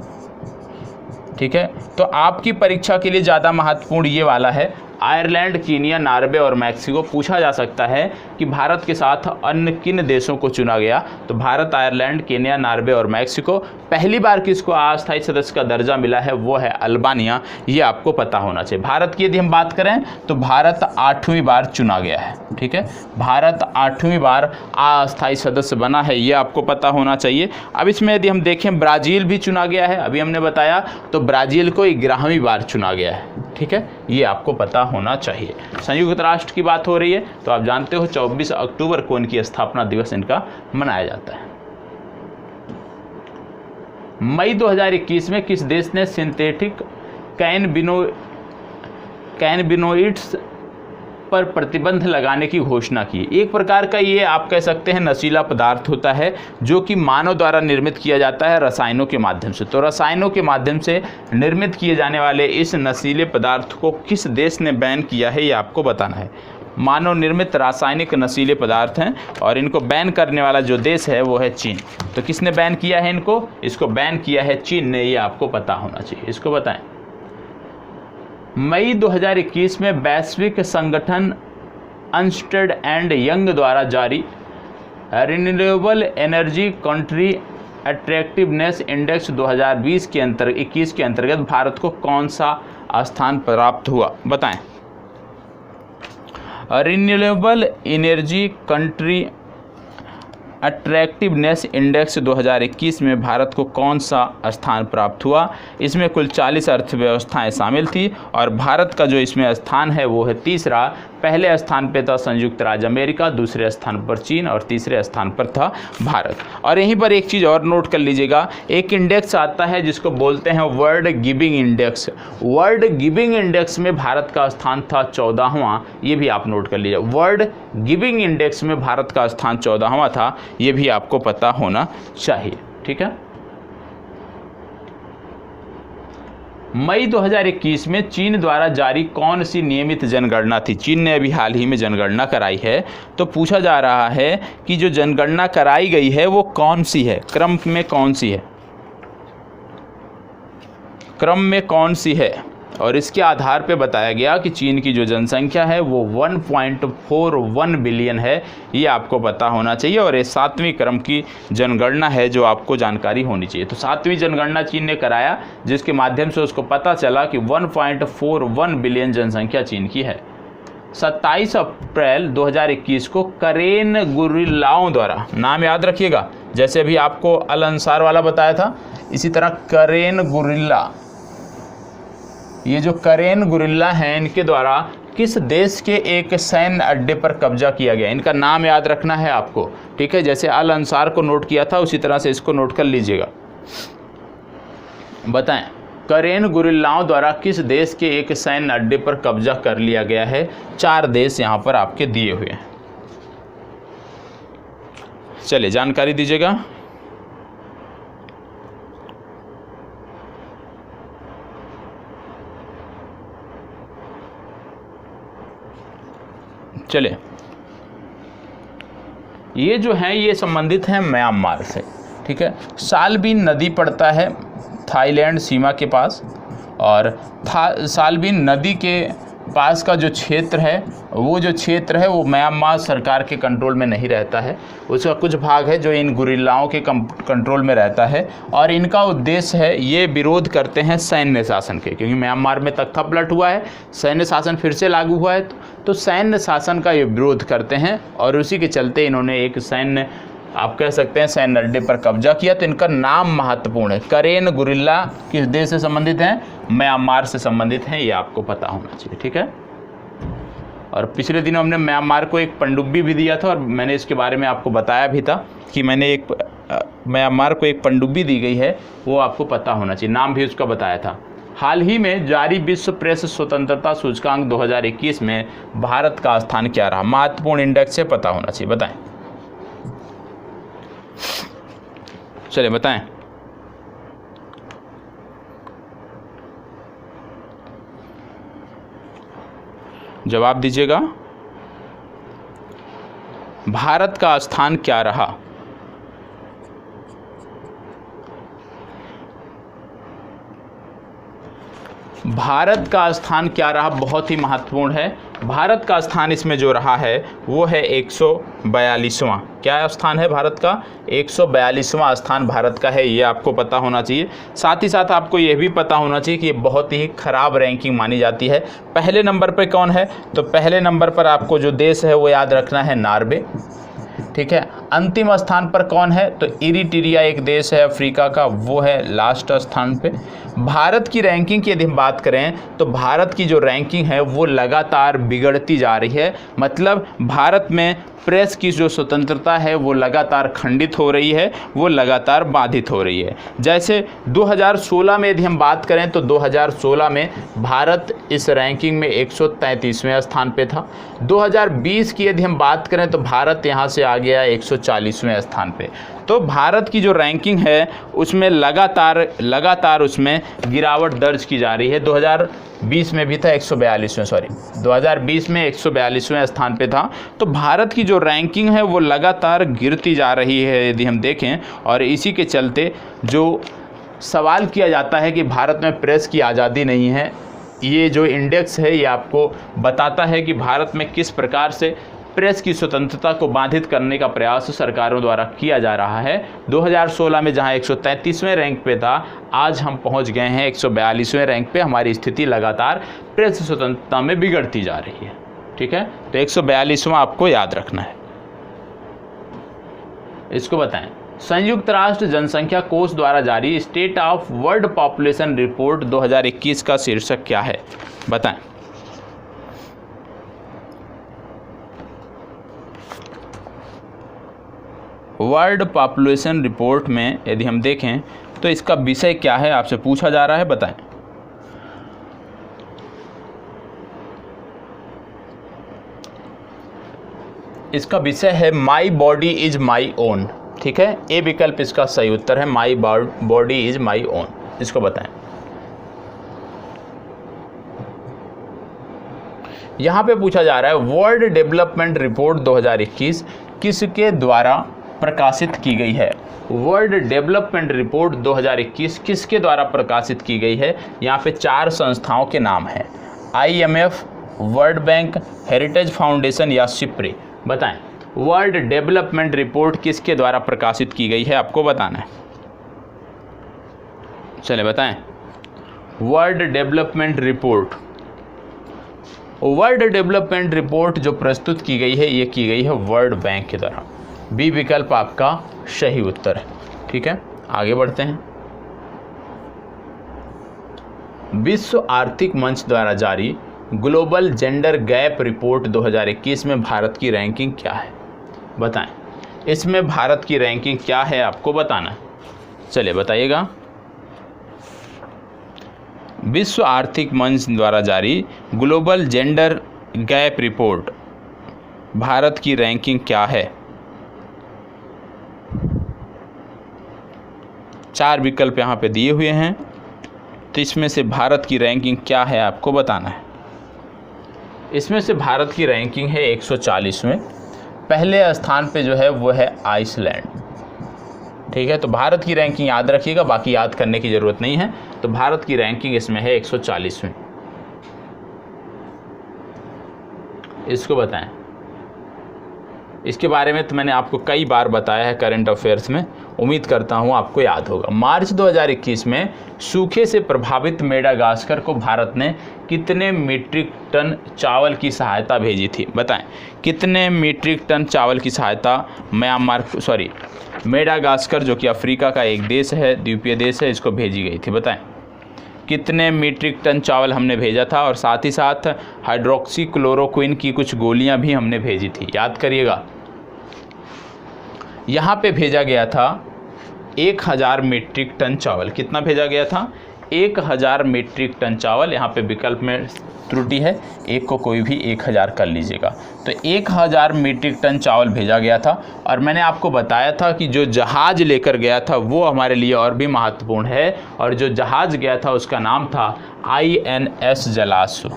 ठीक है। तो आपकी परीक्षा के लिए ज़्यादा महत्वपूर्ण ये वाला है, आयरलैंड, कीनिया, नॉर्वे और मैक्सिको। पूछा जा सकता है कि भारत के साथ अन्य किन देशों को चुना गया, तो भारत, आयरलैंड, कीनिया, नॉर्वे और मैक्सिको। पहली बार किसको अस्थायी सदस्य का दर्जा मिला है वो है अल्बानिया, ये आपको पता होना चाहिए। भारत की यदि हम बात करें तो भारत 8वीं बार चुना गया है, ठीक है। भारत 8वीं बार अस्थायी सदस्य बना है, ये आपको पता होना चाहिए। अब इसमें यदि हम देखें ब्राज़ील भी चुना गया है, अभी हमने बताया, तो ब्राज़ील को 11वीं बार चुना गया है, ठीक है। ये आपको पता होना चाहिए। संयुक्त राष्ट्र की बात हो रही है तो आप जानते हो 24 अक्टूबर को इनकी स्थापना दिवस इनका मनाया जाता है। मई 2021 में किस देश ने सिंथेटिक कैनबिनोइड्स पर प्रतिबंध लगाने की घोषणा की? एक प्रकार का ये आप कह सकते हैं नशीला पदार्थ होता है जो कि मानव द्वारा निर्मित किया जाता है रसायनों के माध्यम से। तो रसायनों के माध्यम से निर्मित किए जाने वाले इस नशीले पदार्थ को किस देश ने बैन किया है, ये आपको बताना है। मानव निर्मित रासायनिक नशीले पदार्थ हैं और इनको बैन करने वाला जो देश है वो है चीन। तो किसने बैन किया है इनको? इसको बैन किया है चीन ने, ये आपको पता होना चाहिए। इसको बताएं। मई 2021 में वैश्विक संगठन अर्नस्ट एंड यंग द्वारा जारी renewable energy country attractiveness index 2021 के अंतर्गत भारत को कौन सा स्थान प्राप्त हुआ, बताएं। Renewable energy country attractiveness index 2021 में भारत को कौन सा स्थान प्राप्त हुआ। इसमें कुल 40 अर्थव्यवस्थाएं शामिल थी और भारत का जो इसमें स्थान है वो है तीसरा। पहले स्थान पे था संयुक्त राज्य अमेरिका, दूसरे स्थान पर चीन और तीसरे स्थान पर था भारत। और यहीं पर एक चीज़ और नोट कर लीजिएगा, एक इंडेक्स आता है जिसको बोलते हैं world giving index. World giving index में भारत का स्थान था 14वां, ये भी आप नोट कर लीजिए। वर्ल्ड गिविंग इंडेक्स में भारत का स्थान 14वां था, ये भी आपको पता होना चाहिए, ठीक है। मई 2021 में चीन द्वारा जारी कौन सी नियमित जनगणना थी। चीन ने अभी हाल ही में जनगणना कराई है, तो पूछा जा रहा है कि जो जनगणना कराई गई है वो कौन सी है, क्रम में कौन सी है, क्रम में कौन सी है। और इसके आधार पे बताया गया कि चीन की जो जनसंख्या है वो 1.41 बिलियन है, ये आपको पता होना चाहिए। और ये 7वीं क्रम की जनगणना है जो आपको जानकारी होनी चाहिए। तो 7वीं जनगणना चीन ने कराया, जिसके माध्यम से उसको पता चला कि 1.41 बिलियन जनसंख्या चीन की है। 27 अप्रैल 2021 को करेन गुरिल्लाओं द्वारा, नाम याद रखिएगा, जैसे अभी आपको अल अंसार वाला बताया था, इसी तरह करेन गुरिल्ला, ये जो करेन गुरिल्ला हैं इनके द्वारा किस देश के एक सैन्य अड्डे पर कब्जा किया गया। इनका नाम याद रखना है आपको, ठीक है। जैसे अल अंसार को नोट किया था उसी तरह से इसको नोट कर लीजिएगा। बताएं, करेन गुरिल्लाओं द्वारा किस देश के एक सैन्य अड्डे पर कब्जा कर लिया गया है। 4 देश यहाँ पर आपके दिए हुए हैं, चलिए जानकारी दीजिएगा। चले, ये जो हैं ये संबंधित हैं म्यांमार से, ठीक है। सालबीन नदी पड़ता है थाईलैंड सीमा के पास, और सालबीन नदी के पास का जो क्षेत्र है वो म्यांमार सरकार के कंट्रोल में नहीं रहता है। उसका कुछ भाग है जो इन गुरिल्लाओं के कंट्रोल में रहता है, और इनका उद्देश्य है, ये विरोध करते हैं सैन्य शासन के, क्योंकि म्यांमार में तख्ता पलट हुआ है, सैन्य शासन फिर से लागू हुआ है, तो सैन्य शासन का ये विरोध करते हैं। और उसी के चलते इन्होंने एक सैन्य, आप कह सकते हैं सैन्य अड्डे पर कब्जा किया। तो इनका नाम महत्वपूर्ण है। करेन गुरिल्ला किस देश से संबंधित हैं, म्यांमार से संबंधित हैं, ये आपको पता होना चाहिए, ठीक है। और पिछले दिनों हमने म्यांमार को एक पनडुब्बी भी दिया था, और मैंने इसके बारे में आपको बताया भी था कि म्यांमार को एक पनडुब्बी दी गई है, वो आपको पता होना चाहिए, नाम भी उसका बताया था। हाल ही में जारी विश्व प्रेस स्वतंत्रता सूचकांक 2021 में भारत का स्थान क्या रहा। महत्वपूर्ण इंडेक्स से पता होना चाहिए, बताएं। चलिए बताएं। जवाब दीजिएगा। भारत का स्थान क्या रहा। भारत का स्थान क्या रहा, बहुत ही महत्वपूर्ण है। भारत का स्थान इसमें जो रहा है वो है 142वां। क्या स्थान है भारत का, 142वां स्थान भारत का है, ये आपको पता होना चाहिए। साथ ही साथ आपको ये भी पता होना चाहिए कि ये बहुत ही खराब रैंकिंग मानी जाती है। पहले नंबर पर कौन है, तो पहले नंबर पर आपको जो देश है वो याद रखना है, नॉर्वे, ठीक है। अंतिम स्थान पर कौन है, तो इरिट्रिया एक देश है अफ्रीका का, वो है लास्ट स्थान पे। भारत की रैंकिंग की यदि हम बात करें तो भारत की जो रैंकिंग है वो लगातार बिगड़ती जा रही है। मतलब भारत में प्रेस की जो स्वतंत्रता है वो लगातार खंडित हो रही है, वो लगातार बाधित हो रही है। जैसे 2016 में यदि हम बात करें तो 2016 में भारत इस रैंकिंग में 133वें स्थान पे था। 2020 की यदि हम बात करें तो भारत यहाँ से आ गया 140वें स्थान पे। तो भारत की जो रैंकिंग है उसमें लगातार उसमें गिरावट दर्ज की जा रही है। 2020 में भी था 2020 में 142वें स्थान पे था। तो भारत की जो रैंकिंग है वो लगातार गिरती जा रही है यदि हम देखें। और इसी के चलते जो सवाल किया जाता है कि भारत में प्रेस की आज़ादी नहीं है, ये जो इंडेक्स है ये आपको बताता है कि भारत में किस प्रकार से प्रेस की स्वतंत्रता को बाधित करने का प्रयास सरकारों द्वारा किया जा रहा है। 2016 में जहां 133वें रैंक पे था, आज हम पहुंच गए हैं 142वें रैंक पे। हमारी स्थिति लगातार प्रेस स्वतंत्रता में बिगड़ती जा रही है। ठीक है, तो 142वां आपको याद रखना है। इसको बताएं, संयुक्त राष्ट्र जनसंख्या कोष द्वारा जारी state of world population report 2021 का शीर्षक क्या है? बताएं। वर्ल्ड पॉपुलेशन रिपोर्ट में यदि हम देखें तो इसका विषय क्या है, आपसे पूछा जा रहा है, बताएं। इसका विषय है my body is my own. ठीक है, ए विकल्प इसका सही उत्तर है, my body is my own. इसको बताएं। यहां पे पूछा जा रहा है वर्ल्ड डेवलपमेंट रिपोर्ट 2021 किसके द्वारा प्रकाशित की गई है? वर्ल्ड डेवलपमेंट रिपोर्ट 2021 किसके द्वारा प्रकाशित की गई है? यहाँ पे 4 संस्थाओं के नाम हैं, IMF, world bank, heritage foundation या सिप्री। बताएं, वर्ल्ड डेवलपमेंट रिपोर्ट किसके द्वारा प्रकाशित की गई है, आपको बताना है। चले बताएं। World development report, world development report जो प्रस्तुत की गई है, ये की गई है वर्ल्ड बैंक के द्वारा। बी विकल्प आपका सही उत्तर है। ठीक है, आगे बढ़ते हैं। विश्व आर्थिक मंच द्वारा जारी ग्लोबल जेंडर गैप रिपोर्ट 2021 में भारत की रैंकिंग क्या है? बताएं, इसमें भारत की रैंकिंग क्या है, आपको बताना है। चलिए बताइएगा। विश्व आर्थिक मंच द्वारा जारी global gender gap report, Bharat की रैंकिंग क्या है? 4 विकल्प यहाँ पे दिए हुए हैं, तो इसमें से भारत की रैंकिंग क्या है, आपको बताना है। इसमें से भारत की रैंकिंग है 140वें। पहले स्थान पे जो है वो है आइसलैंड। ठीक है, तो भारत की रैंकिंग याद रखिएगा, बाकी याद करने की ज़रूरत नहीं है। तो भारत की रैंकिंग इसमें है 140वें। इसको बताएं। इसके बारे में तो मैंने आपको कई बार बताया है करंट अफेयर्स में, उम्मीद करता हूँ आपको याद होगा। मार्च 2021 में सूखे से प्रभावित मेडागास्कर को भारत ने कितने मीट्रिक टन चावल की सहायता भेजी थी? बताएं, कितने मीट्रिक टन चावल की सहायता मेडागास्कर जो कि अफ्रीका का एक देश है, द्वीपीय देश है, इसको भेजी गई थी? बताएं, कितने मीट्रिक टन चावल हमने भेजा था? और साथ ही साथ हाइड्रोक्सी क्लोरोक्विन की कुछ गोलियां भी हमने भेजी थी, याद करिएगा। यहाँ पे भेजा गया था 1000 मीट्रिक टन चावल। कितना भेजा गया था? 1000 मीट्रिक टन चावल। यहाँ पे विकल्प में त्रुटि है, एक को कोई भी 1000 कर लीजिएगा। तो 1000 मीट्रिक टन चावल भेजा गया था। और मैंने आपको बताया था कि जो जहाज़ लेकर गया था वो हमारे लिए और भी महत्वपूर्ण है, और जो जहाज़ गया था उसका नाम था INS जलाश्व।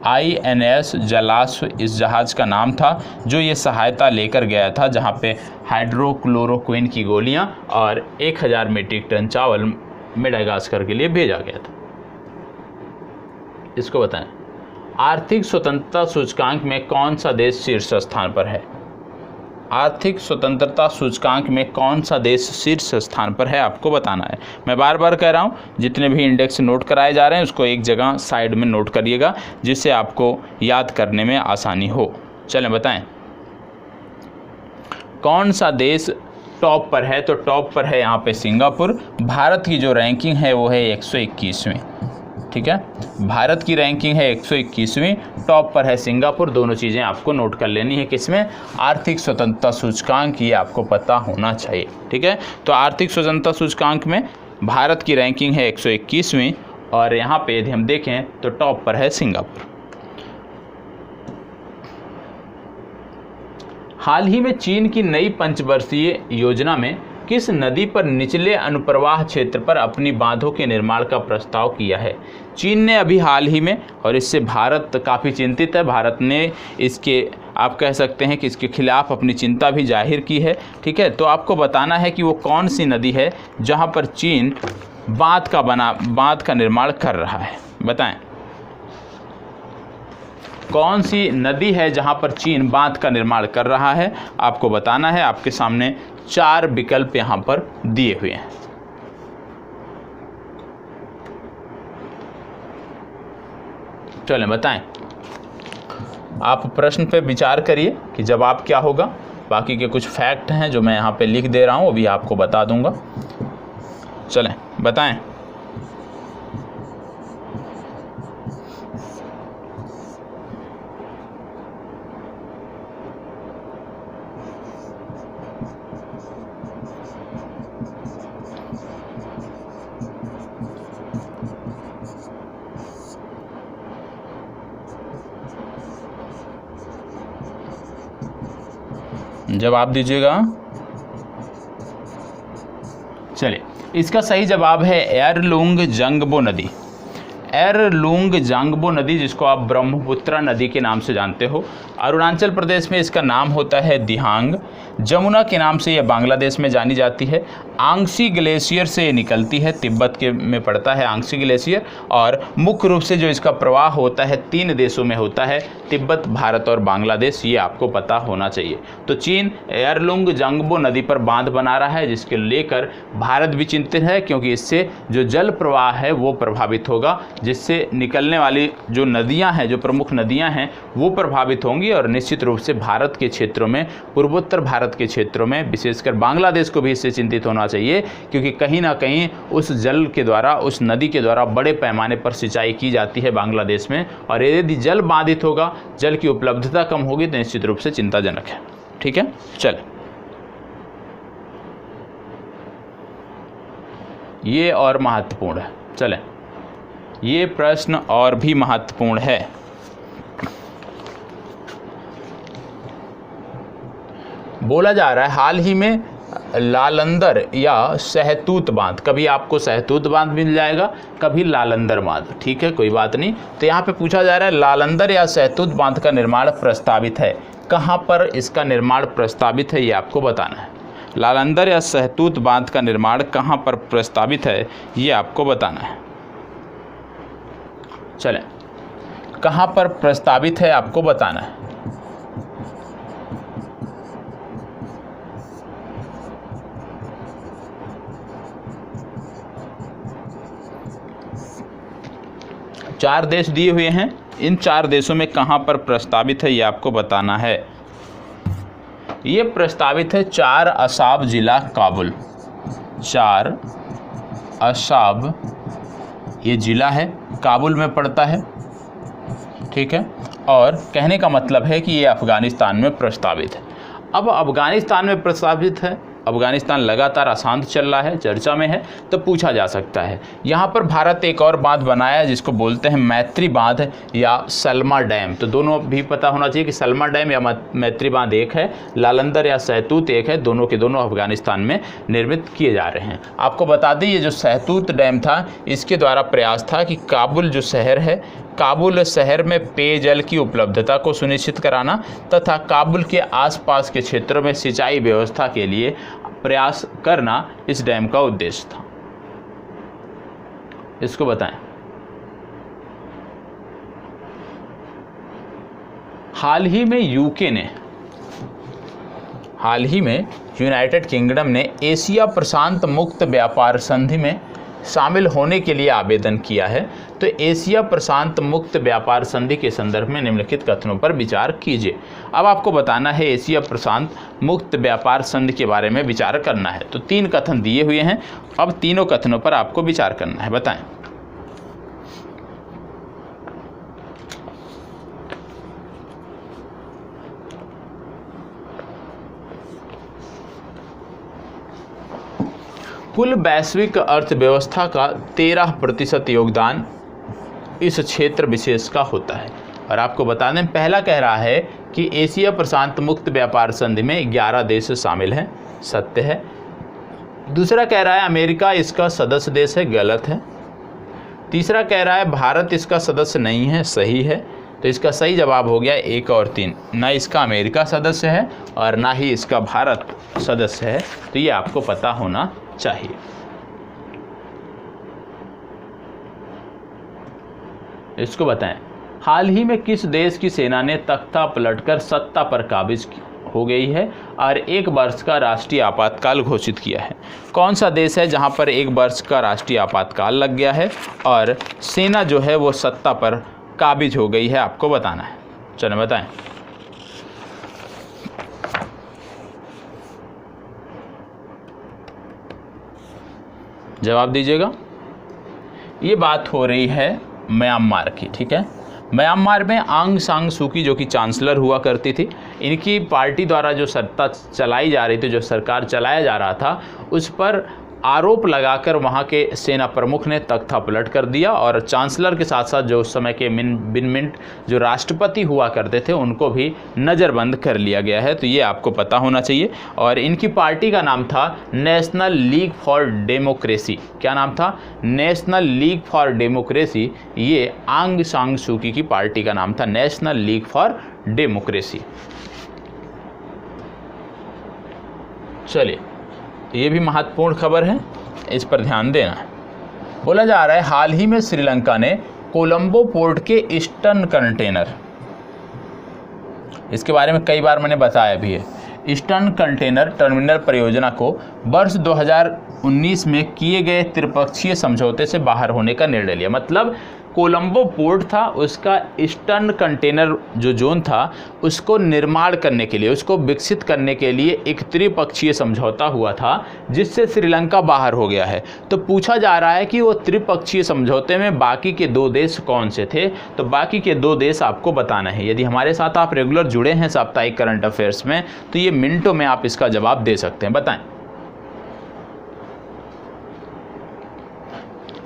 INS जलाश्व इस जहाज़ का नाम था, जो ये सहायता लेकर गया था, जहाँ पे हाइड्रोक्लोरोक्विन की गोलियाँ और 1000 मीट्रिक टन चावल मेडागास्कर के लिए भेजा गया था। इसको बताएं, आर्थिक स्वतंत्रता सूचकांक में कौन सा देश शीर्ष स्थान पर है? आर्थिक स्वतंत्रता सूचकांक में कौन सा देश शीर्ष स्थान पर है, आपको बताना है। मैं बार बार कह रहा हूँ, जितने भी इंडेक्स नोट कराए जा रहे हैं उसको एक जगह साइड में नोट करिएगा, जिससे आपको याद करने में आसानी हो। चलें बताएं, कौन सा देश टॉप पर है? तो टॉप पर है यहाँ पे सिंगापुर। भारत की जो रैंकिंग है वो है 121वीं। ठीक है, भारत की रैंकिंग है 121वीं, टॉप पर है सिंगापुर। दोनों चीज़ें आपको नोट कर लेनी है। किसमें? आर्थिक स्वतंत्रता सूचकांक, ये आपको पता होना चाहिए। ठीक है, तो आर्थिक स्वतंत्रता सूचकांक में भारत की रैंकिंग है 121वीं, और यहाँ पे यदि हम देखें तो टॉप पर है सिंगापुर। हाल ही में चीन की नई पंचवर्षीय योजना में किस नदी पर निचले अनुप्रवाह क्षेत्र पर अपनी बांधों के निर्माण का प्रस्ताव किया है? चीन ने अभी हाल ही में, और इससे भारत काफ़ी चिंतित है, भारत ने इसके, आप कह सकते हैं कि इसके खिलाफ अपनी चिंता भी जाहिर की है। ठीक है, तो आपको बताना है कि वो कौन सी नदी है जहां पर चीन बांध का निर्माण कर रहा है। बताएं। कौन सी नदी है जहां पर चीन बांध का निर्माण कर रहा है, आपको बताना है। आपके सामने 4 विकल्प यहां पर दिए हुए हैं। चलें बताएं, आप प्रश्न पे विचार करिए कि जवाब क्या होगा। बाकी के कुछ फैक्ट हैं जो मैं यहाँ पे लिख दे रहा हूँ, वो भी आपको बता दूंगा। चलें बताएं। जवाब दीजिएगा। चलिए, इसका सही जवाब है एरलुंग जंगबो नदी। एरलुंग जंगबो नदी, जिसको आप ब्रह्मपुत्रा नदी के नाम से जानते हो। अरुणाचल प्रदेश में इसका नाम होता है दिहांग। जमुना के नाम से यह बांग्लादेश में जानी जाती है। आंगसी ग्लेशियर से ये निकलती है, तिब्बत के में पड़ता है आंगसी ग्लेशियर। और मुख्य रूप से जो इसका प्रवाह होता है 3 देशों में होता है, तिब्बत, भारत और बांग्लादेश। ये आपको पता होना चाहिए। तो चीन एरलुंग जंगबो नदी पर बांध बना रहा है, जिसके लेकर भारत भी चिंतित है, क्योंकि इससे जो जल प्रवाह है वो प्रभावित होगा, जिससे निकलने वाली जो नदियां हैं, जो प्रमुख नदियां हैं, वो प्रभावित होंगी। और निश्चित रूप से भारत के क्षेत्रों में, पूर्वोत्तर भारत के क्षेत्रों में, विशेषकर बांग्लादेश को भी इससे चिंतित होना चाहिए, क्योंकि कहीं ना कहीं उस जल के द्वारा, उस नदी के द्वारा बड़े पैमाने पर सिंचाई की जाती है बांग्लादेश में। और यदि जल बाधित होगा, जल की उपलब्धता कम होगी, तो निश्चित रूप से चिंताजनक है। ठीक है, चल ये और महत्वपूर्ण है। चलें, ये प्रश्न और भी महत्वपूर्ण है। बोला जा रहा है हाल ही में लालंदर या सहतूत बांध, कभी आपको सहतूत बांध मिल जाएगा, कभी लालंदर बांध। ठीक है, कोई बात नहीं। तो यहाँ पे पूछा जा रहा है लालंदर या सहतूत बांध का निर्माण प्रस्तावित है, कहाँ पर इसका निर्माण प्रस्तावित है, ये आपको बताना है। लालंदर या सहतूत बांध का निर्माण कहाँ पर प्रस्तावित है, ये आपको बताना है। चलें, कहाँ पर प्रस्तावित है आपको बताना है। चार देश दिए हुए हैं, इन 4 देशों में कहाँ पर प्रस्तावित है, ये आपको बताना है। ये प्रस्तावित है 4 असाब जिला काबुल। 4 असाब ये जिला है, काबुल में पड़ता है। ठीक है, और कहने का मतलब है कि ये अफ़गानिस्तान में प्रस्तावित है। अब अफ़गानिस्तान में प्रस्तावित है, अफ़गानिस्तान लगातार अशांत चल रहा है, चर्चा में है, तो पूछा जा सकता है यहाँ पर भारत एक और बांध बनाया जिसको बोलते हैं मैत्री बांध या सलमा डैम। तो दोनों भी पता होना चाहिए कि सलमा डैम या मैत्री बांध एक है, लालंदर या सहतूत एक है। दोनों के दोनों अफ़गानिस्तान में निर्मित किए जा रहे हैं। आपको बता दें, ये जो सहतूत डैम था, इसके द्वारा प्रयास था कि काबुल जो शहर है, काबुल शहर में पेयजल की उपलब्धता को सुनिश्चित कराना तथा काबुल के आसपास के क्षेत्रों में सिंचाई व्यवस्था के लिए प्रयास करना इस डैम का उद्देश्य था। इसको बताएं। हाल ही में यूनाइटेड किंगडम ने एशिया प्रशांत मुक्त व्यापार संधि में शामिल होने के लिए आवेदन किया है। तो एशिया प्रशांत मुक्त व्यापार संधि के संदर्भ में निम्नलिखित कथनों पर विचार कीजिए। अब आपको बताना है एशिया प्रशांत मुक्त व्यापार संधि के बारे में विचार करना है। तो 3 कथन दिए हुए हैं, अब तीनों कथनों पर आपको विचार करना है। बताएं। कुल वैश्विक अर्थव्यवस्था का 13% योगदान इस क्षेत्र विशेष का होता है। और आपको बता दें, पहला कह रहा है कि एशिया प्रशांत मुक्त व्यापार संधि में 11 देश शामिल हैं, सत्य है। दूसरा कह रहा है अमेरिका इसका सदस्य देश है, गलत है। तीसरा कह रहा है भारत इसका सदस्य नहीं है, सही है। तो इसका सही जवाब हो गया 1 और 3, ना इसका अमेरिका सदस्य है और ना ही इसका भारत सदस्य है। तो ये आपको पता होना चाहिए। इसको बताएं। हाल ही में किस देश की सेना ने तख्ता पलटकर सत्ता पर काबिज हो गई है और 1 वर्ष का राष्ट्रीय आपातकाल घोषित किया है? कौन सा देश है जहां पर 1 वर्ष का राष्ट्रीय आपातकाल लग गया है और सेना जो है वो सत्ता पर काबिज हो गई है, आपको बताना है। चलो बताएं। जवाब दीजिएगा। ये बात हो रही है म्यांमार की, ठीक है। म्यांमार में आंग सान सू की जो कि चांसलर हुआ करती थी, इनकी पार्टी द्वारा जो सत्ता चलाई जा रही थी, जो सरकार चलाया जा रहा था, उस पर आरोप लगाकर वहाँ के सेना प्रमुख ने तख्ता पलट कर दिया और चांसलर के साथ साथ जो उस समय के बिन मिंट जो राष्ट्रपति हुआ करते थे उनको भी नज़रबंद कर लिया गया है। तो ये आपको पता होना चाहिए। और इनकी पार्टी का नाम था नेशनल लीग फॉर डेमोक्रेसी। क्या नाम था? National league for democracy. ये आंग सान सू की पार्टी का नाम था, नेशनल लीग फॉर डेमोक्रेसी। चलिए, ये भी महत्वपूर्ण खबर है, इस पर ध्यान देना है। बोला जा रहा है हाल ही में श्रीलंका ने कोलंबो पोर्ट के ईस्टर्न कंटेनर, इसके बारे में कई बार मैंने बताया भी है, ईस्टर्न कंटेनर टर्मिनल परियोजना को वर्ष 2019 में किए गए त्रिपक्षीय समझौते से बाहर होने का निर्णय लिया। मतलब कोलंबो पोर्ट था, उसका ईस्टर्न कंटेनर जो जोन था उसको निर्माण करने के लिए, उसको विकसित करने के लिए एक त्रिपक्षीय समझौता हुआ था जिससे श्रीलंका बाहर हो गया है। तो पूछा जा रहा है कि वो त्रिपक्षीय समझौते में बाकी के 2 देश कौन से थे? तो बाकी के 2 देश आपको बताना है। यदि हमारे साथ आप रेगुलर जुड़े हैं साप्ताहिक करंट अफेयर्स में तो ये मिनटों में आप इसका जवाब दे सकते हैं। बताएं।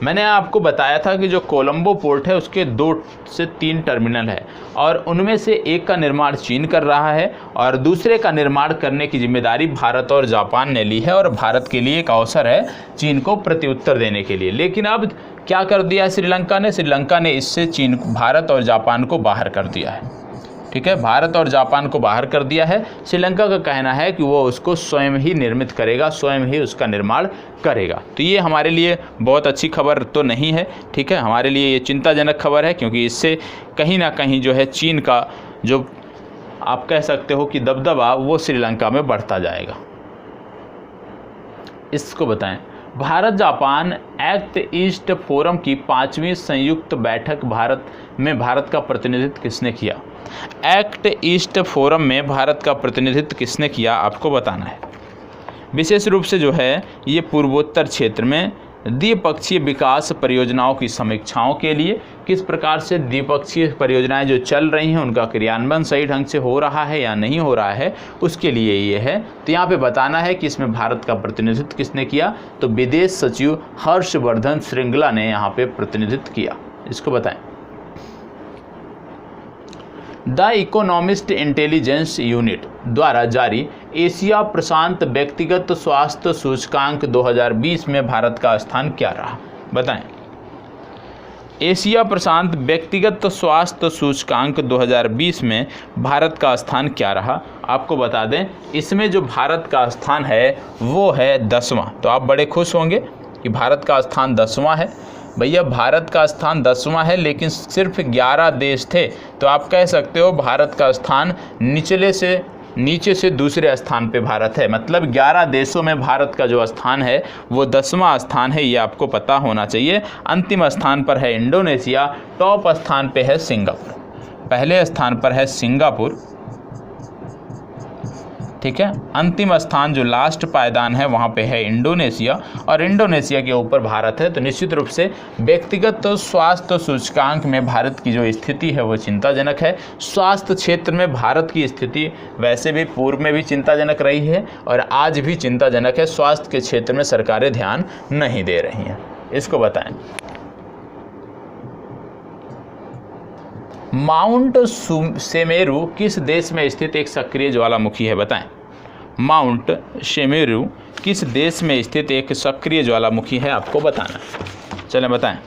मैंने आपको बताया था कि जो कोलंबो पोर्ट है उसके 2 से 3 टर्मिनल है और उनमें से एक का निर्माण चीन कर रहा है और दूसरे का निर्माण करने की जिम्मेदारी भारत और जापान ने ली है और भारत के लिए एक अवसर है चीन को प्रत्युत्तर देने के लिए। लेकिन अब क्या कर दिया श्रीलंका ने? श्रीलंका ने इससे भारत और जापान को बाहर कर दिया है, ठीक है। भारत और जापान को बाहर कर दिया है। श्रीलंका का कहना है कि वो उसको स्वयं ही निर्मित करेगा, स्वयं ही उसका निर्माण करेगा। तो ये हमारे लिए बहुत अच्छी खबर तो नहीं है, ठीक है। हमारे लिए ये चिंताजनक खबर है क्योंकि इससे कहीं ना कहीं जो है चीन का जो आप कह सकते हो कि दबदबा वो श्रीलंका में बढ़ता जाएगा। इसको बताएं। Bharat Japan act east forum की 5वीं संयुक्त बैठक भारत का प्रतिनिधित्व किसने किया? एक्ट ईस्ट फोरम में भारत का प्रतिनिधित्व किसने किया, आपको बताना है। विशेष रूप से जो है ये पूर्वोत्तर क्षेत्र में द्विपक्षीय विकास परियोजनाओं की समीक्षाओं के लिए, किस प्रकार से द्विपक्षीय परियोजनाएं जो चल रही हैं उनका क्रियान्वयन सही ढंग से हो रहा है या नहीं हो रहा है, उसके लिए ये है। तो यहाँ पे बताना है कि इसमें भारत का प्रतिनिधित्व किसने किया? तो विदेश सचिव हर्षवर्धन श्रृंगला ने यहाँ पे प्रतिनिधित्व किया। इसको बताएं। द इकोनॉमिस्ट इंटेलिजेंस यूनिट द्वारा जारी एशिया प्रशांत व्यक्तिगत स्वास्थ्य सूचकांक 2020 में भारत का स्थान क्या रहा? बताएं। एशिया प्रशांत व्यक्तिगत स्वास्थ्य सूचकांक 2020 में भारत का स्थान क्या रहा? आपको बता दें, इसमें जो भारत का स्थान है वो है 10वां। तो आप बड़े खुश होंगे कि भारत का स्थान 10वां है। भैया भारत का स्थान 10वां है लेकिन सिर्फ 11 देश थे, तो आप कह सकते हो भारत का स्थान नीचे से दूसरे स्थान पे भारत है। मतलब 11 देशों में भारत का जो स्थान है वो 10वां स्थान है, ये आपको पता होना चाहिए। अंतिम स्थान पर है इंडोनेशिया, टॉप स्थान पे है सिंगापुर। पहले स्थान पर है सिंगापुर, ठीक है। अंतिम स्थान जो लास्ट पायदान है वहाँ पे है इंडोनेशिया और इंडोनेशिया के ऊपर भारत है। तो निश्चित रूप से व्यक्तिगत स्वास्थ्य सूचकांक में भारत की जो स्थिति है वो चिंताजनक है। स्वास्थ्य क्षेत्र में भारत की स्थिति वैसे भी पूर्व में भी चिंताजनक रही है और आज भी चिंताजनक है। स्वास्थ्य के क्षेत्र में सरकारें ध्यान नहीं दे रही हैं। इसको बताएं। माउंट सेमेरू किस देश में स्थित एक सक्रिय ज्वालामुखी है? बताएं। माउंट सेमेरू किस देश में स्थित एक सक्रिय ज्वालामुखी है, आपको बताना है। चलें बताएं।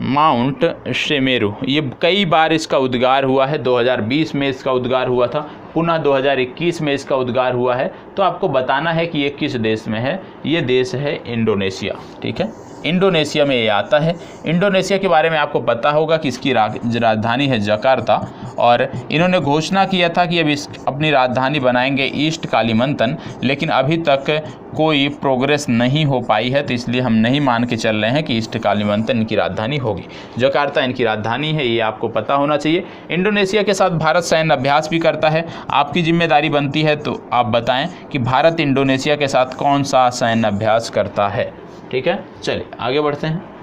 माउंट सेमेरू, ये कई बार इसका उद्गार हुआ है। 2020 में इसका उद्गार हुआ था, पुनः 2021 में इसका उद्गार हुआ है। तो आपको बताना है कि ये किस देश में है। ये देश है इंडोनेशिया, ठीक है। इंडोनेशिया में ये आता है। इंडोनेशिया के बारे में आपको पता होगा कि इसकी राजधानी है जकार्ता, और इन्होंने घोषणा किया था कि अब अपनी राजधानी बनाएंगे ईस्ट कालीमंतन, लेकिन अभी तक कोई प्रोग्रेस नहीं हो पाई है, तो इसलिए हम नहीं मान के चल रहे हैं कि ईस्ट कालीमंतन इनकी राजधानी होगी। जकार्ता इनकी राजधानी है, ये आपको पता होना चाहिए। इंडोनेशिया के साथ भारत सैन्य अभ्यास भी करता है। आपकी जिम्मेदारी बनती है तो आप बताएं कि भारत इंडोनेशिया के साथ कौन सा सैन्य अभ्यास करता है। ठीक है, चलिए आगे बढ़ते हैं।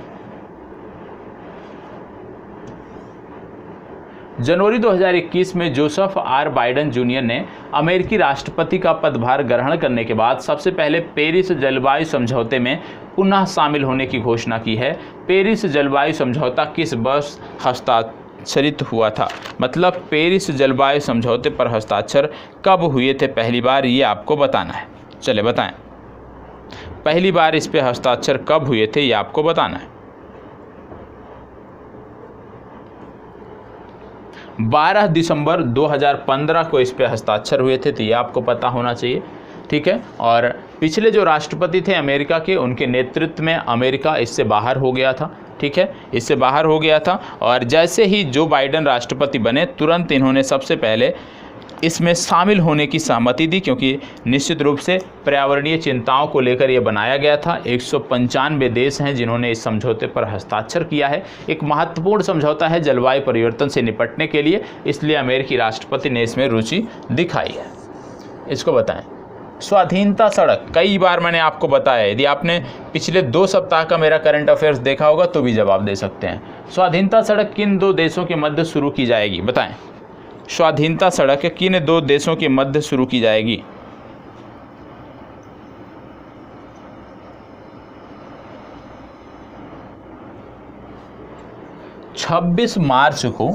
जनवरी 2021 में जोसेफ आर बाइडेन जूनियर ने अमेरिकी राष्ट्रपति का पदभार ग्रहण करने के बाद सबसे पहले पेरिस जलवायु समझौते में पुनः शामिल होने की घोषणा की है। पेरिस जलवायु समझौता किस वर्ष हस्ताक्षरित हुआ था? मतलब पेरिस जलवायु समझौते पर हस्ताक्षर कब हुए थे पहली बार, ये आपको बताना है। चले बताएं, पहली बार इस पे हस्ताक्षर कब हुए थे, ये आपको बताना है। 12 दिसंबर 2015 को इस पे हस्ताक्षर हुए थे, तो ये आपको पता होना चाहिए। ठीक है, और पिछले जो राष्ट्रपति थे अमेरिका के, उनके नेतृत्व में अमेरिका इससे बाहर हो गया था। ठीक है, इससे बाहर हो गया था, और जैसे ही जो बाइडेन राष्ट्रपति बने तुरंत इन्होंने सबसे पहले इसमें शामिल होने की सहमति दी, क्योंकि निश्चित रूप से पर्यावरणीय चिंताओं को लेकर यह बनाया गया था। 195 देश हैं जिन्होंने इस समझौते पर हस्ताक्षर किया है। एक महत्वपूर्ण समझौता है जलवायु परिवर्तन से निपटने के लिए, इसलिए अमेरिकी राष्ट्रपति ने इसमें रुचि दिखाई है। इसको बताएं। स्वाधीनता सड़क, कई बार मैंने आपको बताया, यदि आपने पिछले 2 सप्ताह का मेरा करंट अफेयर्स देखा होगा तो भी जवाब दे सकते हैं। स्वाधीनता सड़क किन 2 देशों के मध्य शुरू की जाएगी, बताएं। स्वाधीनता सड़क किन 2 देशों के मध्य शुरू की जाएगी? छब्बीस मार्च को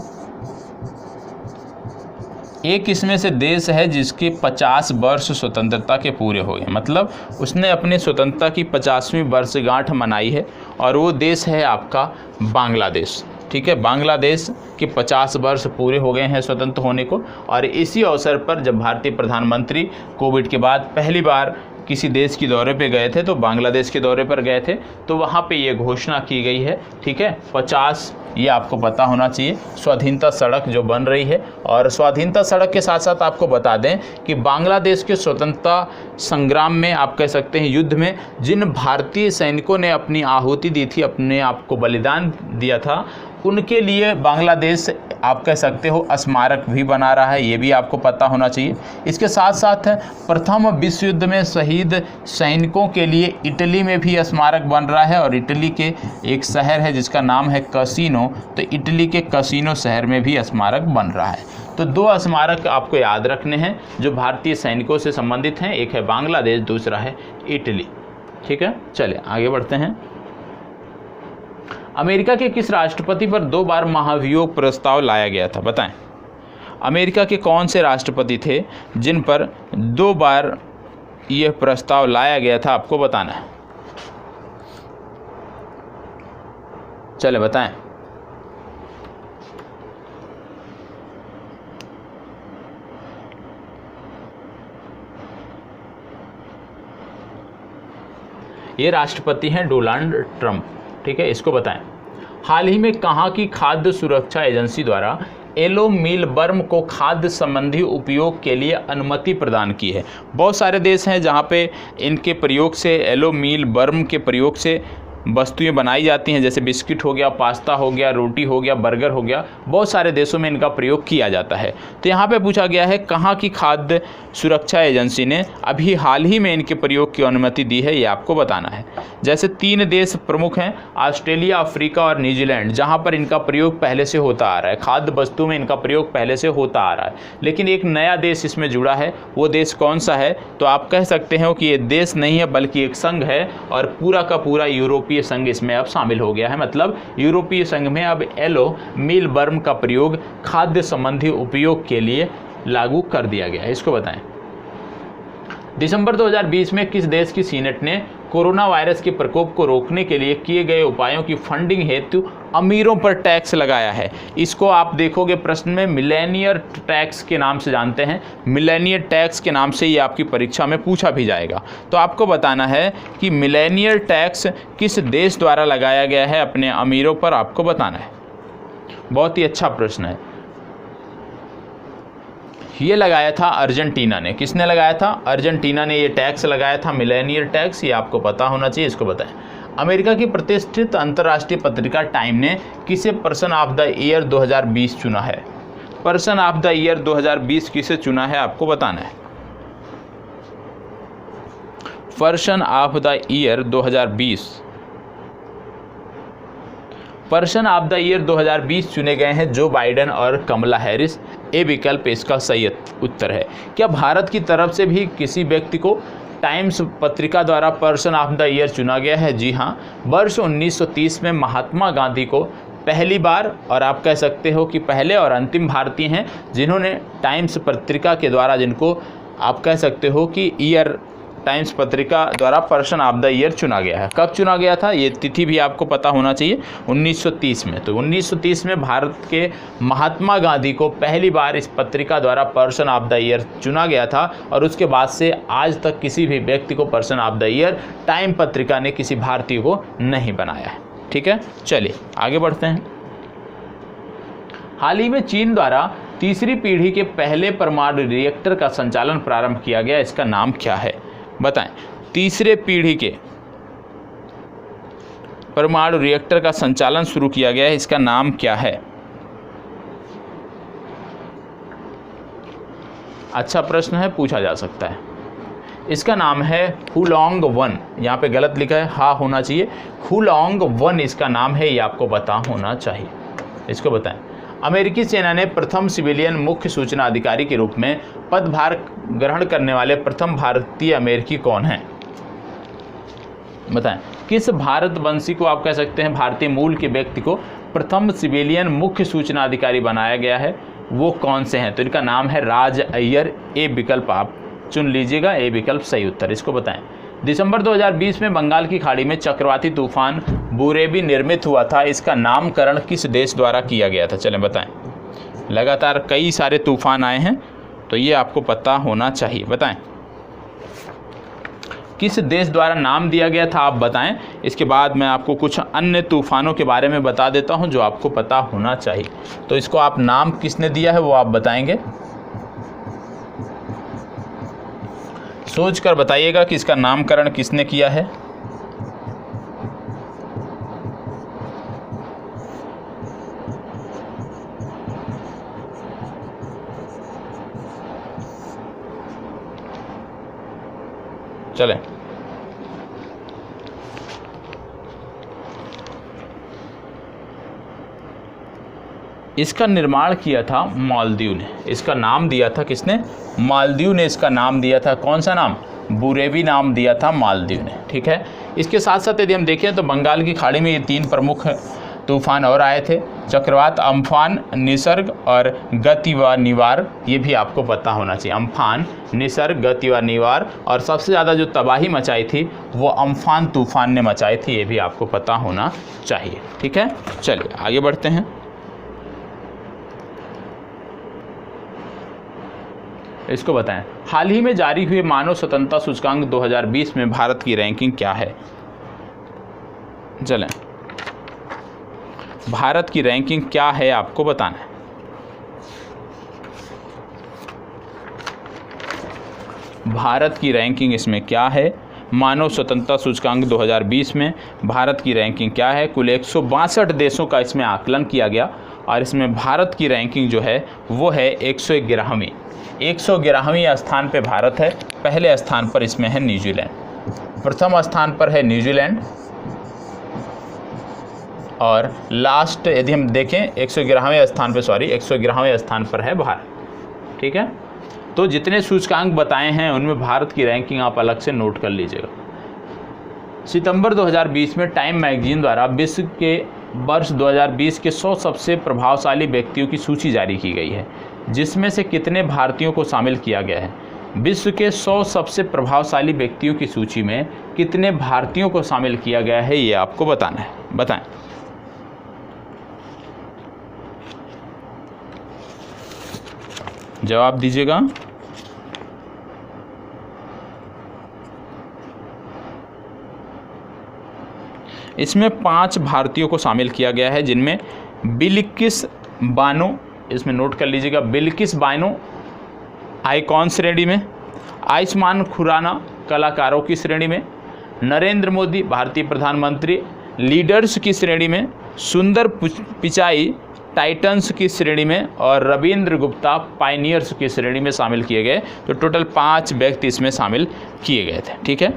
एक इसमें से देश है जिसके 50 वर्ष स्वतंत्रता के पूरे हुए, मतलब उसने अपनी स्वतंत्रता की 50वीं वर्षगांठ मनाई है, और वो देश है आपका बांग्लादेश। ठीक है, बांग्लादेश के 50 वर्ष पूरे हो गए हैं स्वतंत्र होने को, और इसी अवसर पर जब भारतीय प्रधानमंत्री कोविड के बाद पहली बार किसी देश के दौरे पे गए थे तो बांग्लादेश के दौरे पर गए थे, तो वहाँ पे ये घोषणा की गई है। ठीक है, 50, ये आपको पता होना चाहिए, स्वाधीनता सड़क जो बन रही है। और स्वाधीनता सड़क के साथ साथ आपको बता दें कि बांग्लादेश के स्वतंत्रता संग्राम में, आप कह सकते हैं युद्ध में, जिन भारतीय सैनिकों ने अपनी आहुति दी थी, अपने आप को बलिदान दिया था, उनके लिए बांग्लादेश आप कह सकते हो स्मारक भी बना रहा है, ये भी आपको पता होना चाहिए। इसके साथ साथ प्रथम विश्व युद्ध में शहीद सैनिकों के लिए इटली में भी स्मारक बन रहा है, और इटली के एक शहर है जिसका नाम है कसिनो, तो इटली के कसिनो शहर में भी स्मारक बन रहा है। तो 2 स्मारक आपको याद रखने हैं जो भारतीय सैनिकों से संबंधित हैं, एक है बांग्लादेश, दूसरा है इटली। ठीक है, चलिए आगे बढ़ते हैं। अमेरिका के किस राष्ट्रपति पर 2 बार महाभियोग प्रस्ताव लाया गया था, बताएं। अमेरिका के कौन से राष्ट्रपति थे जिन पर 2 बार यह प्रस्ताव लाया गया था, आपको बताना है। चले बताएं। ये राष्ट्रपति हैं डोनाल्ड ट्रंप। ठीक है, इसको बताएं। हाल ही में कहाँ की खाद्य सुरक्षा एजेंसी द्वारा एलो मीलबर्म को खाद्य संबंधी उपयोग के लिए अनुमति प्रदान की है? बहुत सारे देश हैं जहाँ पे इनके प्रयोग से, एलो मीलबर्म के प्रयोग से वस्तुएं बनाई जाती हैं, जैसे बिस्किट हो गया, पास्ता हो गया, रोटी हो गया, बर्गर हो गया, बहुत सारे देशों में इनका प्रयोग किया जाता है। तो यहाँ पे पूछा गया है कहाँ की खाद्य सुरक्षा एजेंसी ने अभी हाल ही में इनके प्रयोग की अनुमति दी है, ये आपको बताना है। जैसे 3 देश प्रमुख हैं, ऑस्ट्रेलिया, अफ्रीका और न्यूजीलैंड, जहाँ पर इनका प्रयोग पहले से होता आ रहा है, खाद्य वस्तु में इनका प्रयोग पहले से होता आ रहा है। लेकिन एक नया देश इसमें जुड़ा है, वो देश कौन सा है? तो आप कह सकते हो कि ये देश नहीं है बल्कि एक संघ है, और पूरा का पूरा यूरोपीय संघ इसमें अब शामिल हो गया है। मतलब यूरोपीय संघ में अब एलो मीलबर्म का प्रयोग खाद्य संबंधी उपयोग के लिए लागू कर दिया गया है। इसको बताएं। दिसंबर 2020 में किस देश की सीनेट ने कोरोना वायरस के प्रकोप को रोकने के लिए किए गए उपायों की फंडिंग हेतु अमीरों पर टैक्स लगाया है। इसको आप देखोगे प्रश्न में मिलेनियर टैक्स के नाम से जानते हैं, मिलेनियर टैक्स के नाम से ये आपकी परीक्षा में पूछा भी जाएगा। तो आपको बताना है कि मिलेनियर टैक्स किस देश द्वारा लगाया गया है अपने अमीरों पर, आपको बताना है। बहुत ही अच्छा प्रश्न है। ये लगाया था अर्जेंटीना ने। किसने लगाया था? अर्जेंटीना ने ये टैक्स लगाया था, मिलेनियर टैक्स। ये आपको पता होना चाहिए, इसको बताएं। अमेरिका की प्रतिष्ठित अंतर्राष्ट्रीय पत्रिका टाइम ने किसे पर्सन ऑफ द ईयर 2020 चुना है? पर्सन ऑफ द ईयर 2020 किसे चुना है, आपको बताना है। Person of the year 2020, person of the year 2020 चुने गए हैं जो बाइडेन और कमला हैरिस। ए विकल्प इसका सही उत्तर है। क्या भारत की तरफ से भी किसी व्यक्ति को टाइम्स पत्रिका द्वारा पर्सन ऑफ द ईयर चुना गया है? जी हाँ, वर्ष 1930 में महात्मा गांधी को पहली बार, और आप कह सकते हो कि पहले और अंतिम भारतीय हैं जिन्होंने टाइम्स पत्रिका के द्वारा, जिनको आप कह सकते हो कि ईयर टाइम्स पत्रिका द्वारा पर्सन ऑफ द ईयर चुना गया है। कब चुना गया था, ये तिथि भी आपको पता होना चाहिए, 1930 में। तो 1930 में भारत के महात्मा गांधी को पहली बार इस पत्रिका द्वारा पर्सन ऑफ द ईयर चुना गया था, और उसके बाद से आज तक किसी भी व्यक्ति को person of the year time पत्रिका ने किसी भारतीय को नहीं बनाया है। ठीक है, चलिए आगे बढ़ते हैं। हाल ही में चीन द्वारा तीसरी पीढ़ी के पहले परमाणु रिएक्टर का संचालन प्रारंभ किया गया, इसका नाम क्या है, बताएं। तीसरे पीढ़ी के परमाणु रिएक्टर का संचालन शुरू किया गया है, इसका नाम क्या है? अच्छा प्रश्न है, पूछा जा सकता है। इसका नाम है हुलोंग 1। यहाँ पे गलत लिखा है, हा होना चाहिए। हुलोंग 1 इसका नाम है, ये आपको पता होना चाहिए, इसको बताएं। अमेरिकी सेना ने प्रथम सिविलियन मुख्य सूचना अधिकारी के रूप में पदभार ग्रहण करने वाले प्रथम भारतीय अमेरिकी कौन हैं, बताएं। किस भारतवंशी को आप कह सकते हैं, भारतीय मूल के व्यक्ति को प्रथम सिविलियन मुख्य सूचना अधिकारी बनाया गया है, वो कौन से हैं? तो इनका नाम है राज अय्यर। ए विकल्प आप चुन लीजिएगा, ए विकल्प सही उत्तर, इसको बताएं। दिसंबर 2020 में बंगाल की खाड़ी में चक्रवाती तूफान बुरेवी निर्मित हुआ था, इसका नामकरण किस देश द्वारा किया गया था? चलें बताएं। लगातार कई सारे तूफान आए हैं, तो ये आपको पता होना चाहिए, बताएं किस देश द्वारा नाम दिया गया था, आप बताएं। इसके बाद मैं आपको कुछ अन्य तूफानों के बारे में बता देता हूं जो आपको पता होना चाहिए। तो इसको आप नाम किसने दिया है वो आप बताएंगे, सोच कर बताइएगा कि इसका नामकरण किसने किया है। चलें, इसका निर्माण किया था मालदीव ने। इसका नाम दिया था किसने? मालदीव ने इसका नाम दिया था। कौन सा नाम? बुरेवी नाम दिया था मालदीव ने। ठीक है, इसके साथ साथ यदि हम देखें तो बंगाल की खाड़ी में ये 3 प्रमुख तूफान और आए थे, चक्रवात अम्फान, निसर्ग और गति व निवार। ये भी आपको पता होना चाहिए, अम्फान, निसर्ग, गति व निवार। और सबसे ज़्यादा जो तबाही मचाई थी वो अम्फान तूफान ने मचाई थी, ये भी आपको पता होना चाहिए। ठीक है, चलिए आगे बढ़ते हैं। इसको बताएं, हाल ही में जारी हुए मानव स्वतंत्रता सूचकांक 2020 में भारत की रैंकिंग क्या है? चलें, भारत की रैंकिंग क्या है आपको बताना है। भारत की रैंकिंग इसमें क्या है? मानव स्वतंत्रता सूचकांक 2020 में भारत की रैंकिंग क्या है? कुल 162 देशों का इसमें आकलन किया गया और इसमें भारत की रैंकिंग जो है वो है 111वीं। 111वें स्थान पे भारत है। पहले स्थान पर इसमें है न्यूजीलैंड, प्रथम स्थान पर है न्यूजीलैंड, और लास्ट यदि हम देखें 111वें स्थान पर 111वें स्थान पर है भारत। ठीक है, तो जितने सूचकांक बताए हैं उनमें भारत की रैंकिंग आप अलग से नोट कर लीजिएगा। सितंबर 2020 में टाइम मैगजीन द्वारा विश्व के वर्ष 2020 के 100 सबसे प्रभावशाली व्यक्तियों की सूची जारी की गई है, जिसमें से कितने भारतीयों को शामिल किया गया है? विश्व के 100 सबसे प्रभावशाली व्यक्तियों की सूची में कितने भारतीयों को शामिल किया गया है, ये आपको बताना है। बताएं। जवाब दीजिएगा। इसमें 5 भारतीयों को शामिल किया गया है, जिनमें बिल्किस बानो, इसमें नोट कर लीजिएगा, बिल्किस बानो आइकॉन श्रेणी में, आयुष्मान खुराना कलाकारों की श्रेणी में, नरेंद्र मोदी भारतीय प्रधानमंत्री लीडर्स की श्रेणी में, सुंदर पिचाई टाइटन्स की श्रेणी में और रविंद्र गुप्ता पायनियर्स की श्रेणी में शामिल किए गए। तो टोटल 5 व्यक्ति इसमें शामिल किए गए थे। ठीक है,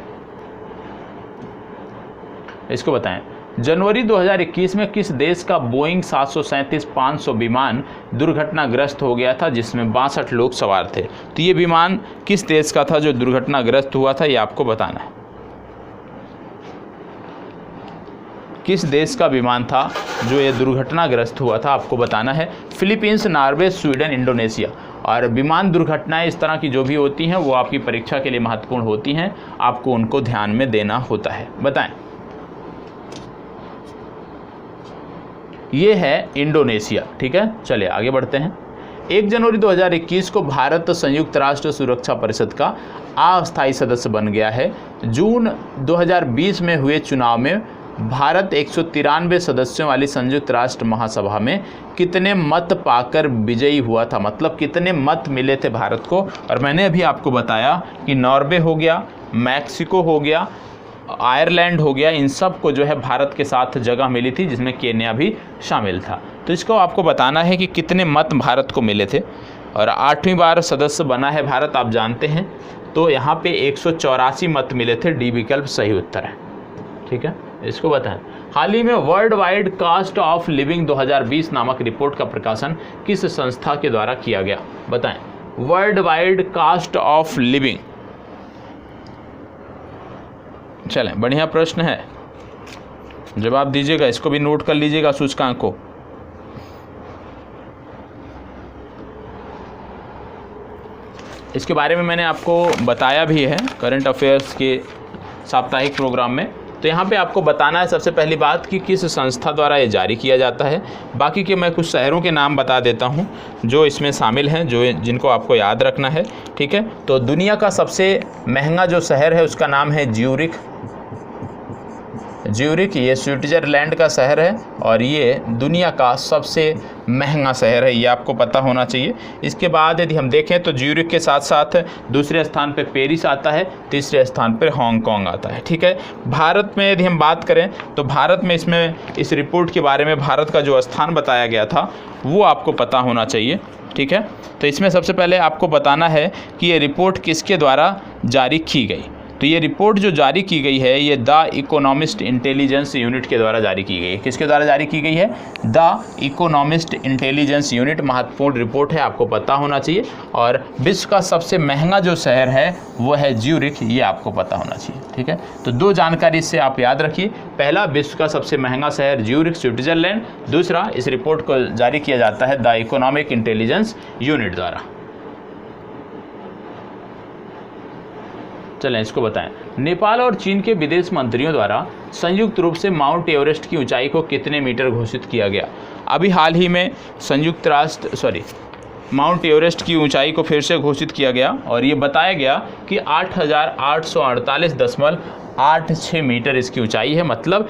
इसको बताएं। जनवरी 2021 में किस देश का बोइंग 737-500 विमान दुर्घटनाग्रस्त हो गया था, जिसमें 62 लोग सवार थे? तो ये विमान किस देश का था जो दुर्घटनाग्रस्त हुआ था, ये आपको बताना है। किस देश का विमान था जो ये दुर्घटनाग्रस्त हुआ था, आपको बताना है। Philippines, Norway, Sweden, Indonesia. और विमान दुर्घटनाएं इस तरह की जो भी होती हैं वो आपकी परीक्षा के लिए महत्वपूर्ण होती हैं, आपको उनको ध्यान में देना होता है। बताएं। ये है इंडोनेशिया। ठीक है, चलिए आगे बढ़ते हैं। 1 जनवरी 2021 को भारत संयुक्त राष्ट्र सुरक्षा परिषद का अस्थायी सदस्य बन गया है। जून 2020 में हुए चुनाव में भारत 193 सदस्यों वाली संयुक्त राष्ट्र महासभा में कितने मत पाकर विजयी हुआ था, मतलब कितने मत मिले थे भारत को? और मैंने अभी आपको बताया कि नॉर्वे हो गया, मैक्सिको हो गया, आयरलैंड हो गया, इन सब को जो है भारत के साथ जगह मिली थी, जिसमें केन्या भी शामिल था। तो इसको आपको बताना है कि कितने मत भारत को मिले थे। और 8वीं बार सदस्य बना है भारत, आप जानते हैं। तो यहाँ पे 184 मत मिले थे, डी विकल्प सही उत्तर है। ठीक है, इसको बताएं। हाल ही में Worldwide Cost of Living 2020 नामक रिपोर्ट का प्रकाशन किस संस्था के द्वारा किया गया? बताएं। Worldwide Cost of Living, चलें, बढ़िया प्रश्न है, जवाब दीजिएगा। इसको भी नोट कर लीजिएगा सूचकांक को। इसके बारे में मैंने आपको बताया भी है करंट अफेयर्स के साप्ताहिक प्रोग्राम में। तो यहाँ पे आपको बताना है सबसे पहली बात कि किस संस्था द्वारा ये जारी किया जाता है। बाकी के मैं कुछ शहरों के नाम बता देता हूँ जो इसमें शामिल हैं, जिनको आपको याद रखना है। ठीक है, तो दुनिया का सबसे महंगा जो शहर है उसका नाम है ज्यूरिख। ज्यूरिख ये स्विट्ज़रलैंड का शहर है और ये दुनिया का सबसे महंगा शहर है, ये आपको पता होना चाहिए। इसके बाद यदि हम देखें तो ज्यूरिख के साथ साथ दूसरे स्थान पे पेरिस आता है, तीसरे स्थान पर हांगकांग आता है। ठीक है, भारत में यदि हम बात करें तो भारत में इसमें इस रिपोर्ट के बारे में भारत का जो स्थान बताया गया था वो आपको पता होना चाहिए। ठीक है, तो इसमें सबसे पहले आपको बताना है कि ये रिपोर्ट किसके द्वारा जारी की गई। तो ये रिपोर्ट जो जारी की गई है ये द इकोनॉमिस्ट इंटेलिजेंस यूनिट के द्वारा जारी की गई है। किसके द्वारा जारी की गई है? The economist intelligence unit. महत्वपूर्ण रिपोर्ट है, आपको पता होना चाहिए। और विश्व का सबसे महंगा जो शहर है वो है ज्यूरिख, ये आपको पता होना चाहिए। ठीक है, तो 2 जानकारी इससे आप याद रखिए। पहला, विश्व का सबसे महंगा शहर ज्यूरिख स्विट्ज़रलैंड। दूसरा, इस रिपोर्ट को जारी किया जाता है द इकोनॉमिक इंटेलिजेंस यूनिट द्वारा। चलें, इसको बताएं। नेपाल और चीन के विदेश मंत्रियों द्वारा संयुक्त रूप से माउंट एवरेस्ट की ऊंचाई को कितने मीटर घोषित किया गया? अभी हाल ही में माउंट एवरेस्ट की ऊंचाई को फिर से घोषित किया गया और ये बताया गया कि 8,848.86 मीटर इसकी ऊंचाई है, मतलब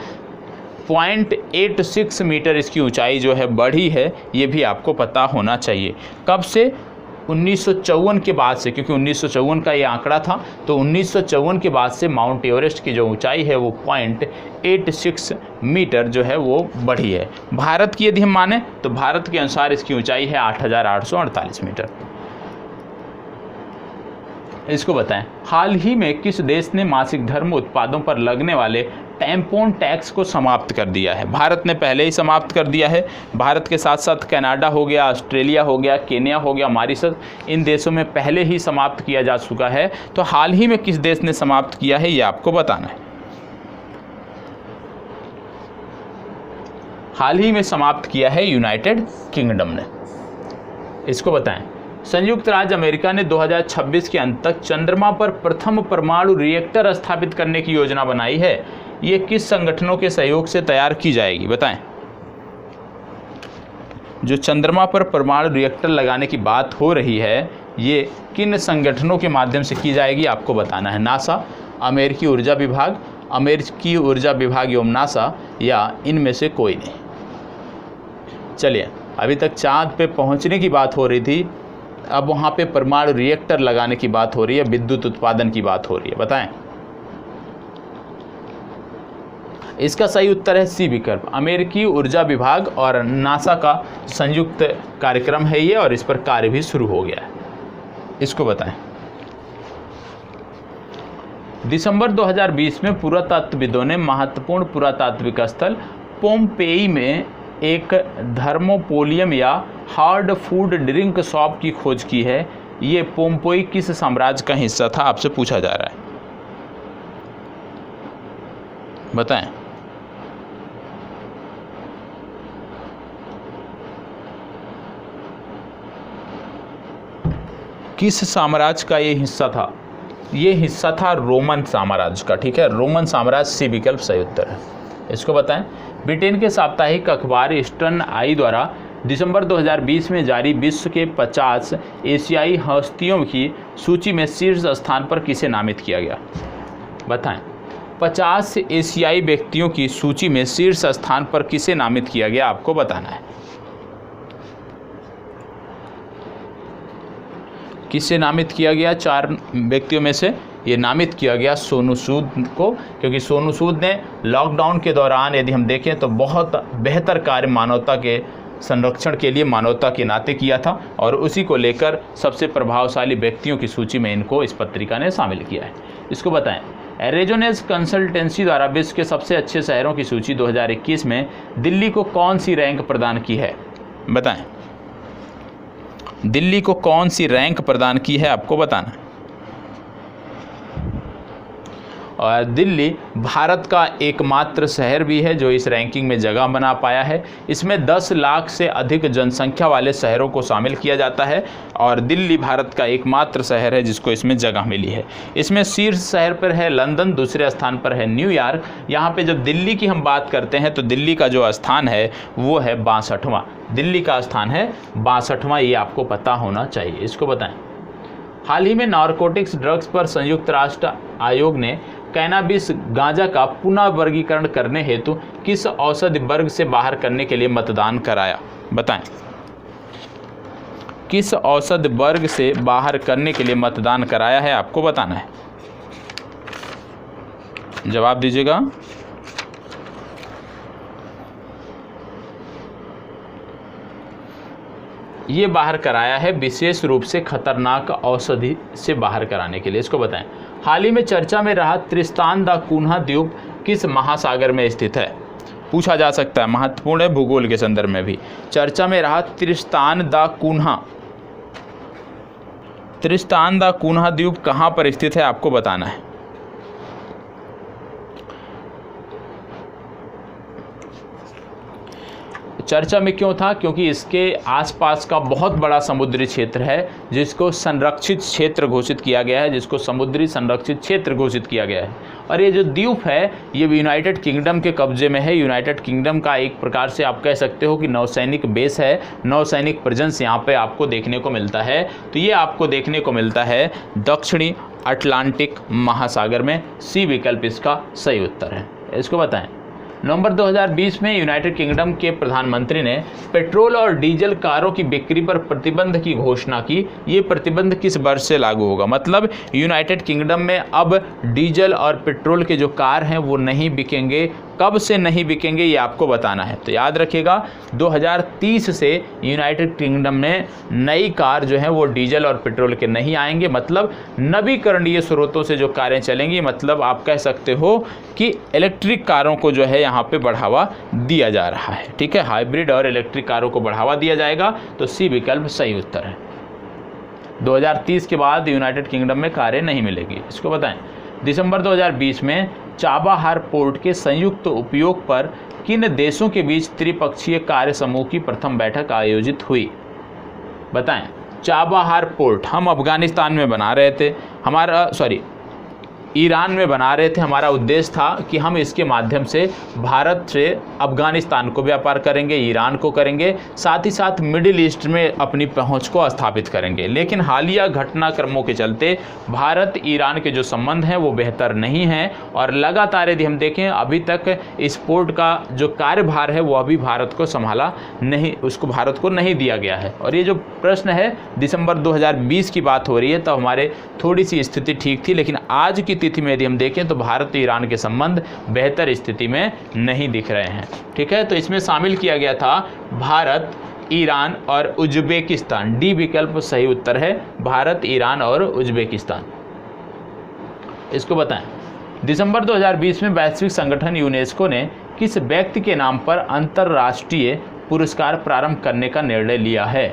0.86 मीटर इसकी ऊंचाई जो है बढ़ी है, ये भी आपको पता होना चाहिए। कब से? 1954 के बाद से, क्योंकि 1954 का ये आंकड़ा था, तो 1954 के बाद से माउंट एवरेस्ट की जो ऊंचाई है वो 0.86 मीटर जो है वो बढ़ी है। भारत की यदि हम माने तो भारत के अनुसार इसकी ऊंचाई है 8,848 मीटर। इसको बताएं। हाल ही में किस देश ने मासिक धर्म उत्पादों पर लगने वाले टैम्पोन टैक्स को समाप्त कर दिया है? भारत ने पहले ही समाप्त कर दिया है। भारत के साथ साथ कनाडा हो गया, ऑस्ट्रेलिया हो गया, केन्या हो गया, मॉरिशस, इन देशों में पहले ही समाप्त किया जा चुका है। तो हाल ही में किस देश ने समाप्त किया है ये आपको बताना है। हाल ही में समाप्त किया है यूनाइटेड किंगडम ने। इसको बताएं। संयुक्त राज्य अमेरिका ने 2026 के अंत तक चंद्रमा पर प्रथम परमाणु रिएक्टर स्थापित करने की योजना बनाई है। ये किस संगठनों के सहयोग से तैयार की जाएगी, बताएं। जो चंद्रमा पर परमाणु रिएक्टर लगाने की बात हो रही है, ये किन संगठनों के माध्यम से की जाएगी, आपको बताना है। नासा, अमेरिकी ऊर्जा विभाग, अमेरिकी ऊर्जा विभाग एवं नासा, या इनमें से कोई नहीं। चलिए, अभी तक चांद पे पहुंचने की बात हो रही थी, अब वहाँ पे परमाणु रिएक्टर लगाने की बात हो रही है, विद्युत उत्पादन की बात हो रही है, बताएं। इसका सही उत्तर है सी विकल्प। अमेरिकी ऊर्जा विभाग और नासा का संयुक्त कार्यक्रम है ये, और इस पर कार्य भी शुरू हो गया है। इसको बताएं। दिसंबर 2020 में पुरातत्वविदों ने महत्वपूर्ण पुरातात्विक स्थल पोम्पेई में एक थर्मोपोलियम या हार्ड फूड ड्रिंक शॉप की खोज की है। ये पोम्पेई किस साम्राज्य का हिस्सा था, आपसे पूछा जा रहा है, बताएं। किस साम्राज्य का ये हिस्सा था? ये हिस्सा था रोमन साम्राज्य का, ठीक है। रोमन साम्राज्य सी विकल्प सही उत्तर है। इसको बताएं। ब्रिटेन के साप्ताहिक अखबार ईस्टर्न आई द्वारा दिसंबर 2020 में जारी विश्व के 50 एशियाई हस्तियों की सूची में शीर्ष स्थान पर किसे नामित किया गया, बताएं। 50 एशियाई व्यक्तियों की सूची में शीर्ष स्थान पर किसे नामित किया गया, आपको बताना है। किसे नामित किया गया? 4 व्यक्तियों में से ये नामित किया गया सोनू सूद को, क्योंकि सोनू सूद ने लॉकडाउन के दौरान यदि हम देखें तो बहुत बेहतर कार्य मानवता के संरक्षण के लिए मानवता के नाते किया था, और उसी को लेकर सबसे प्रभावशाली व्यक्तियों की सूची में इनको इस पत्रिका ने शामिल किया है। इसको बताएं। रेजोनेंस कंसल्टेंसी द्वारा विश्व के सबसे अच्छे शहरों की सूची 2021 में दिल्ली को कौन सी रैंक प्रदान की है, बताएं। दिल्ली को कौन सी रैंक प्रदान की है, आपको बताना है। और दिल्ली भारत का एकमात्र शहर भी है जो इस रैंकिंग में जगह बना पाया है। इसमें 10 लाख से अधिक जनसंख्या वाले शहरों को शामिल किया जाता है, और दिल्ली भारत का एकमात्र शहर है जिसको इसमें जगह मिली है। इसमें शीर्ष शहर पर है लंदन, दूसरे स्थान पर है न्यूयॉर्क। यहाँ पे जब दिल्ली की हम बात करते हैं तो दिल्ली का जो स्थान है वो है 62वां। दिल्ली का स्थान है 62वां, ये आपको पता होना चाहिए। इसको बताएं। हाल ही में नारकोटिक्स ड्रग्स पर संयुक्त राष्ट्र आयोग ने कैनाबिस गांजा का पुनः वर्गीकरण करने हेतु किस औषधि वर्ग से बाहर करने के लिए मतदान कराया, बताएं। किस औषधि वर्ग से बाहर करने के लिए मतदान कराया है, आपको बताना है। जवाब दीजिएगा। ये बाहर कराया है विशेष रूप से खतरनाक औषधि से बाहर कराने के लिए। इसको बताएं। हाल ही में चर्चा में रहा त्रिस्तान दा कून्हा द्वीप किस महासागर में स्थित है, पूछा जा सकता है, महत्वपूर्ण है भूगोल के संदर्भ में भी। चर्चा में रहा त्रिस्तान दा कून्हा द्वीप कहाँ पर स्थित है, आपको बताना है। चर्चा में क्यों था? क्योंकि इसके आसपास का बहुत बड़ा समुद्री क्षेत्र है जिसको संरक्षित क्षेत्र घोषित किया गया है, जिसको समुद्री संरक्षित क्षेत्र घोषित किया गया है। और ये जो द्वीप है ये यूनाइटेड किंगडम के कब्जे में है। यूनाइटेड किंगडम का एक प्रकार से आप कह सकते हो कि नौसैनिक बेस है, नौसैनिक प्रेजेंस यहाँ पे आपको देखने को मिलता है। तो ये आपको देखने को मिलता है दक्षिणी अटलांटिक महासागर में। सी विकल्प इसका सही उत्तर है। इसको बताएं। नवंबर 2020 में यूनाइटेड किंगडम के प्रधानमंत्री ने पेट्रोल और डीजल कारों की बिक्री पर प्रतिबंध की घोषणा की। ये प्रतिबंध किस वर्ष से लागू होगा? मतलब यूनाइटेड किंगडम में अब डीजल और पेट्रोल के जो कार हैं वो नहीं बिकेंगे। कब से नहीं बिकेंगे ये आपको बताना है। तो याद रखिएगा 2030 से यूनाइटेड किंगडम में नई कार जो है वो डीजल और पेट्रोल के नहीं आएंगे। मतलब नवीकरणीय स्रोतों से जो कारें चलेंगी, मतलब आप कह सकते हो कि इलेक्ट्रिक कारों को जो है यहाँ पे बढ़ावा दिया जा रहा है। ठीक है, हाइब्रिड और इलेक्ट्रिक कारों को बढ़ावा दिया जाएगा। तो सी विकल्प सही उत्तर है। 2030 के बाद यूनाइटेड किंगडम में कारें नहीं मिलेगी। इसको बताएं। दिसंबर 2020 में चाबाहार पोर्ट के संयुक्त उपयोग पर किन देशों के बीच त्रिपक्षीय कार्य समूह की प्रथम बैठक आयोजित हुई? बताएं। चाबाहार पोर्ट हम अफगानिस्तान में बना रहे थे, ईरान में बना रहे थे। हमारा उद्देश्य था कि हम इसके माध्यम से भारत से अफगानिस्तान को व्यापार करेंगे, ईरान को करेंगे, साथ ही साथ मिडिल ईस्ट में अपनी पहुंच को स्थापित करेंगे। लेकिन हालिया घटनाक्रमों के चलते भारत ईरान के जो संबंध हैं वो बेहतर नहीं हैं और लगातार यदि हम देखें अभी तक इस पोर्ट का जो कार्यभार है वो अभी भारत को संभाला नहीं, उसको भारत को नहीं दिया गया है। और ये जो प्रश्न है दिसंबर 2020 की बात हो रही है, तो हमारे थोड़ी सी स्थिति ठीक थी, लेकिन आज की तिथि में यदि हम देखें तो भारत ईरान के संबंध बेहतर स्थिति में नहीं दिख रहे हैं। ठीक है, तो इसमें शामिल किया गया था भारत, ईरान और उज्बेकिस्तान। डी विकल्प सही उत्तर है, भारत, ईरान और उज्बेकिस्तान। इसको बताएं, दिसंबर 2020 में वैश्विक संगठन यूनेस्को ने किस व्यक्ति के नाम पर अंतर्राष्ट्रीय पुरस्कार प्रारंभ करने का निर्णय लिया है?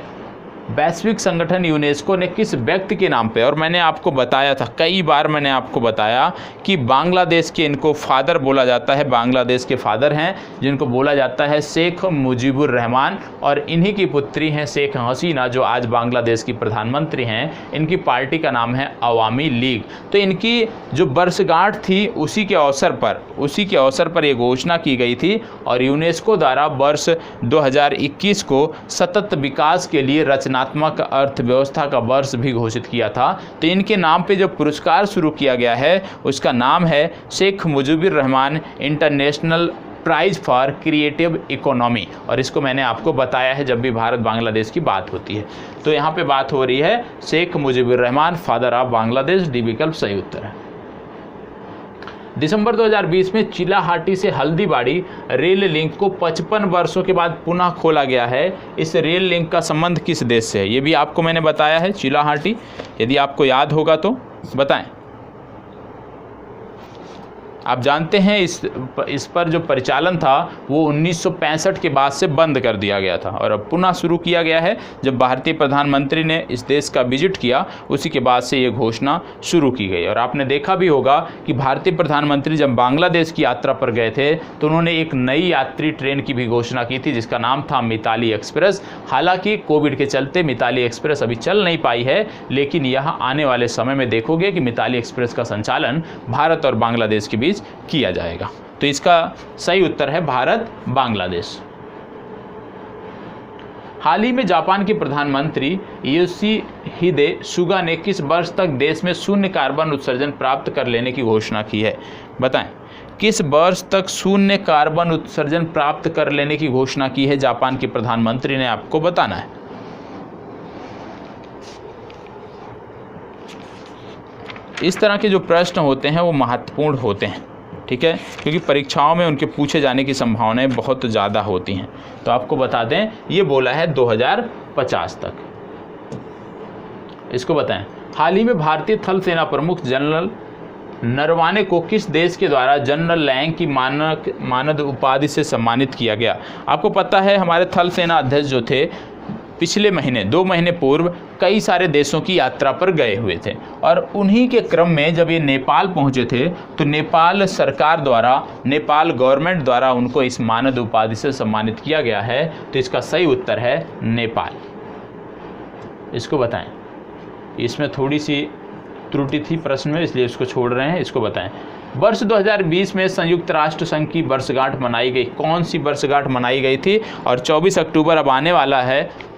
वैश्विक संगठन यूनेस्को ने किस व्यक्ति के नाम पे, और मैंने आपको बताया था, कई बार मैंने आपको बताया कि बांग्लादेश के इनको फादर बोला जाता है, बांग्लादेश के फादर हैं जिनको बोला जाता है शेख मुजीबुर रहमान, और इन्हीं की पुत्री हैं शेख हसीना जो आज बांग्लादेश की प्रधानमंत्री हैं। इनकी पार्टी का नाम है अवामी लीग। तो इनकी जो वर्षगांठ थी उसी के अवसर पर ये घोषणा की गई थी और यूनेस्को द्वारा वर्ष 2021 को सतत विकास के लिए रचनात्मक अर्थव्यवस्था का वर्ष भी घोषित किया था। तो इनके नाम पे जो पुरस्कार शुरू किया गया है उसका नाम है Sheikh Mujibur Rahman International Prize for Creative Economy, और इसको मैंने आपको बताया है जब भी भारत बांग्लादेश की बात होती है। तो यहाँ पे बात हो रही है Sheikh Mujibur Rahman, father of Bangladesh. D विकल्प सही उत्तर है। दिसंबर 2020 में चिलाहाटी से हल्दीबाड़ी रेल लिंक को 55 वर्षों के बाद पुनः खोला गया है। इस रेल लिंक का संबंध किस देश से है? ये भी आपको मैंने बताया है, चिलाहाटी, यदि आपको याद होगा तो बताएं। आप जानते हैं इस पर जो परिचालन था वो 1965 के बाद से बंद कर दिया गया था और अब पुनः शुरू किया गया है। जब भारतीय प्रधानमंत्री ने इस देश का विजिट किया उसी के बाद से ये घोषणा शुरू की गई। और आपने देखा भी होगा कि भारतीय प्रधानमंत्री जब बांग्लादेश की यात्रा पर गए थे तो उन्होंने एक नई यात्री ट्रेन की भी घोषणा की थी जिसका नाम था मिताली एक्सप्रेस। हालांकि कोविड के चलते मिताली एक्सप्रेस अभी चल नहीं पाई है, लेकिन यह आने वाले समय में देखोगे कि मिताली एक्सप्रेस का संचालन भारत और बांग्लादेश के बीच किया जाएगा। तो इसका सही उत्तर है भारत बांग्लादेश। हाल ही में जापान के प्रधानमंत्री योशिहिदे सुगा ने किस वर्ष तक देश में शून्य कार्बन उत्सर्जन प्राप्त कर लेने की घोषणा की है? बताएं, किस वर्ष तक शून्य कार्बन उत्सर्जन प्राप्त कर लेने की घोषणा की है जापान के प्रधानमंत्री ने? आपको बताना है। इस तरह के जो प्रश्न होते हैं वो महत्वपूर्ण होते हैं, ठीक है, क्योंकि परीक्षाओं में उनके पूछे जाने की संभावनाएं बहुत ज़्यादा होती हैं। तो आपको बता दें ये बोला है 2050 तक। इसको बताएं, हाल ही में भारतीय थल सेना प्रमुख जनरल नरवाने को किस देश के द्वारा जनरल लैंग की मानद उपाधि से सम्मानित किया गया? आपको पता है हमारे थल सेना अध्यक्ष जो थे पिछले महीने 2 महीने पूर्व कई सारे देशों की यात्रा पर गए हुए थे और उन्हीं के क्रम में जब ये नेपाल पहुंचे थे तो नेपाल सरकार द्वारा, नेपाल गवर्नमेंट द्वारा उनको इस मानद उपाधि से सम्मानित किया गया है। तो इसका सही उत्तर है नेपाल। इसको बताएं, इसमें थोड़ी सी त्रुटि थी प्रश्न में इसलिए इसको छोड़ रहे हैं। इसको बताएं, वर्ष 2020 में संयुक्त राष्ट्र संघ की वर्षगांठ मनाई गई, कौन सी वर्षगांठ मनाई गई थी? और 24 अक्टूबर अब आने वाला है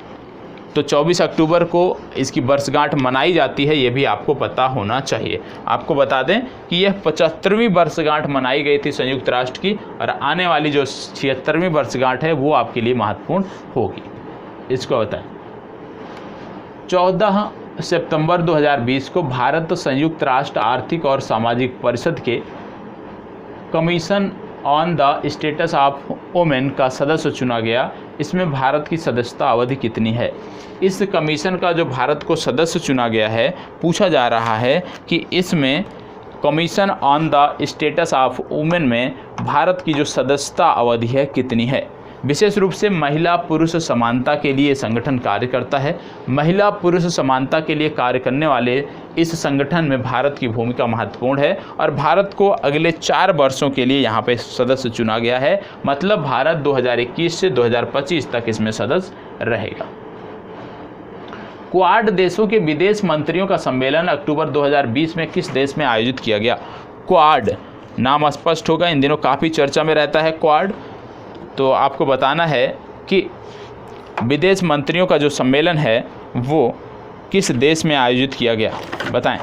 तो 24 अक्टूबर को इसकी वर्षगांठ मनाई जाती है, ये भी आपको पता होना चाहिए। आपको बता दें कि यह 75वीं वर्षगांठ मनाई गई थी संयुक्त राष्ट्र की और आने वाली जो 76वीं वर्षगांठ है वो आपके लिए महत्वपूर्ण होगी। इसको बताएं, 14 सितंबर 2020 को भारत संयुक्त राष्ट्र आर्थिक और सामाजिक परिषद के commission on the status of women का सदस्य चुना गया। इसमें भारत की सदस्यता अवधि कितनी है? इस कमीशन का जो भारत को सदस्य चुना गया है, पूछा जा रहा है कि इसमें commission on the status of women में भारत की जो सदस्यता अवधि है कितनी है। विशेष रूप से महिला पुरुष समानता के लिए संगठन कार्य करता है। महिला पुरुष समानता के लिए कार्य करने वाले इस संगठन में भारत की भूमिका महत्वपूर्ण है और भारत को अगले 4 वर्षों के लिए यहाँ पे सदस्य चुना गया है। मतलब भारत 2021 से 2025 तक इसमें सदस्य रहेगा। क्वाड देशों के विदेश मंत्रियों का सम्मेलन अक्टूबर 2020 में किस देश में आयोजित किया गया? क्वाड नाम स्पष्ट होगा, इन दिनों काफ़ी चर्चा में रहता है क्वाड। तो आपको बताना है कि विदेश मंत्रियों का जो सम्मेलन है वो किस देश में आयोजित किया गया, बताएं।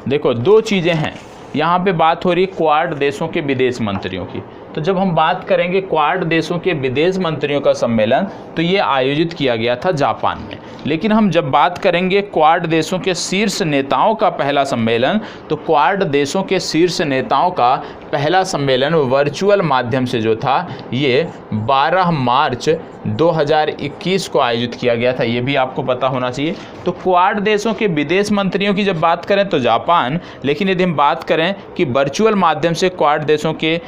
देखो, दो चीज़ें हैं यहाँ पे, बात हो रही है क्वाड देशों के विदेश मंत्रियों की। तो जब हम बात करेंगे क्वाड देशों के विदेश मंत्रियों का सम्मेलन, तो ये आयोजित किया गया था जापान में। लेकिन हम जब बात करेंगे क्वाड देशों के शीर्ष नेताओं का पहला सम्मेलन, तो क्वाड देशों के शीर्ष नेताओं का पहला सम्मेलन वर्चुअल माध्यम से जो था, ये 12 मार्च 2021 को आयोजित किया गया था। ये भी आपको पता होना चाहिए। तो क्वाड देशों के विदेश मंत्रियों की जब बात करें तो जापान, लेकिन यदि हम बात करें कि वर्चुअल माध्यम से क्वाड देशों के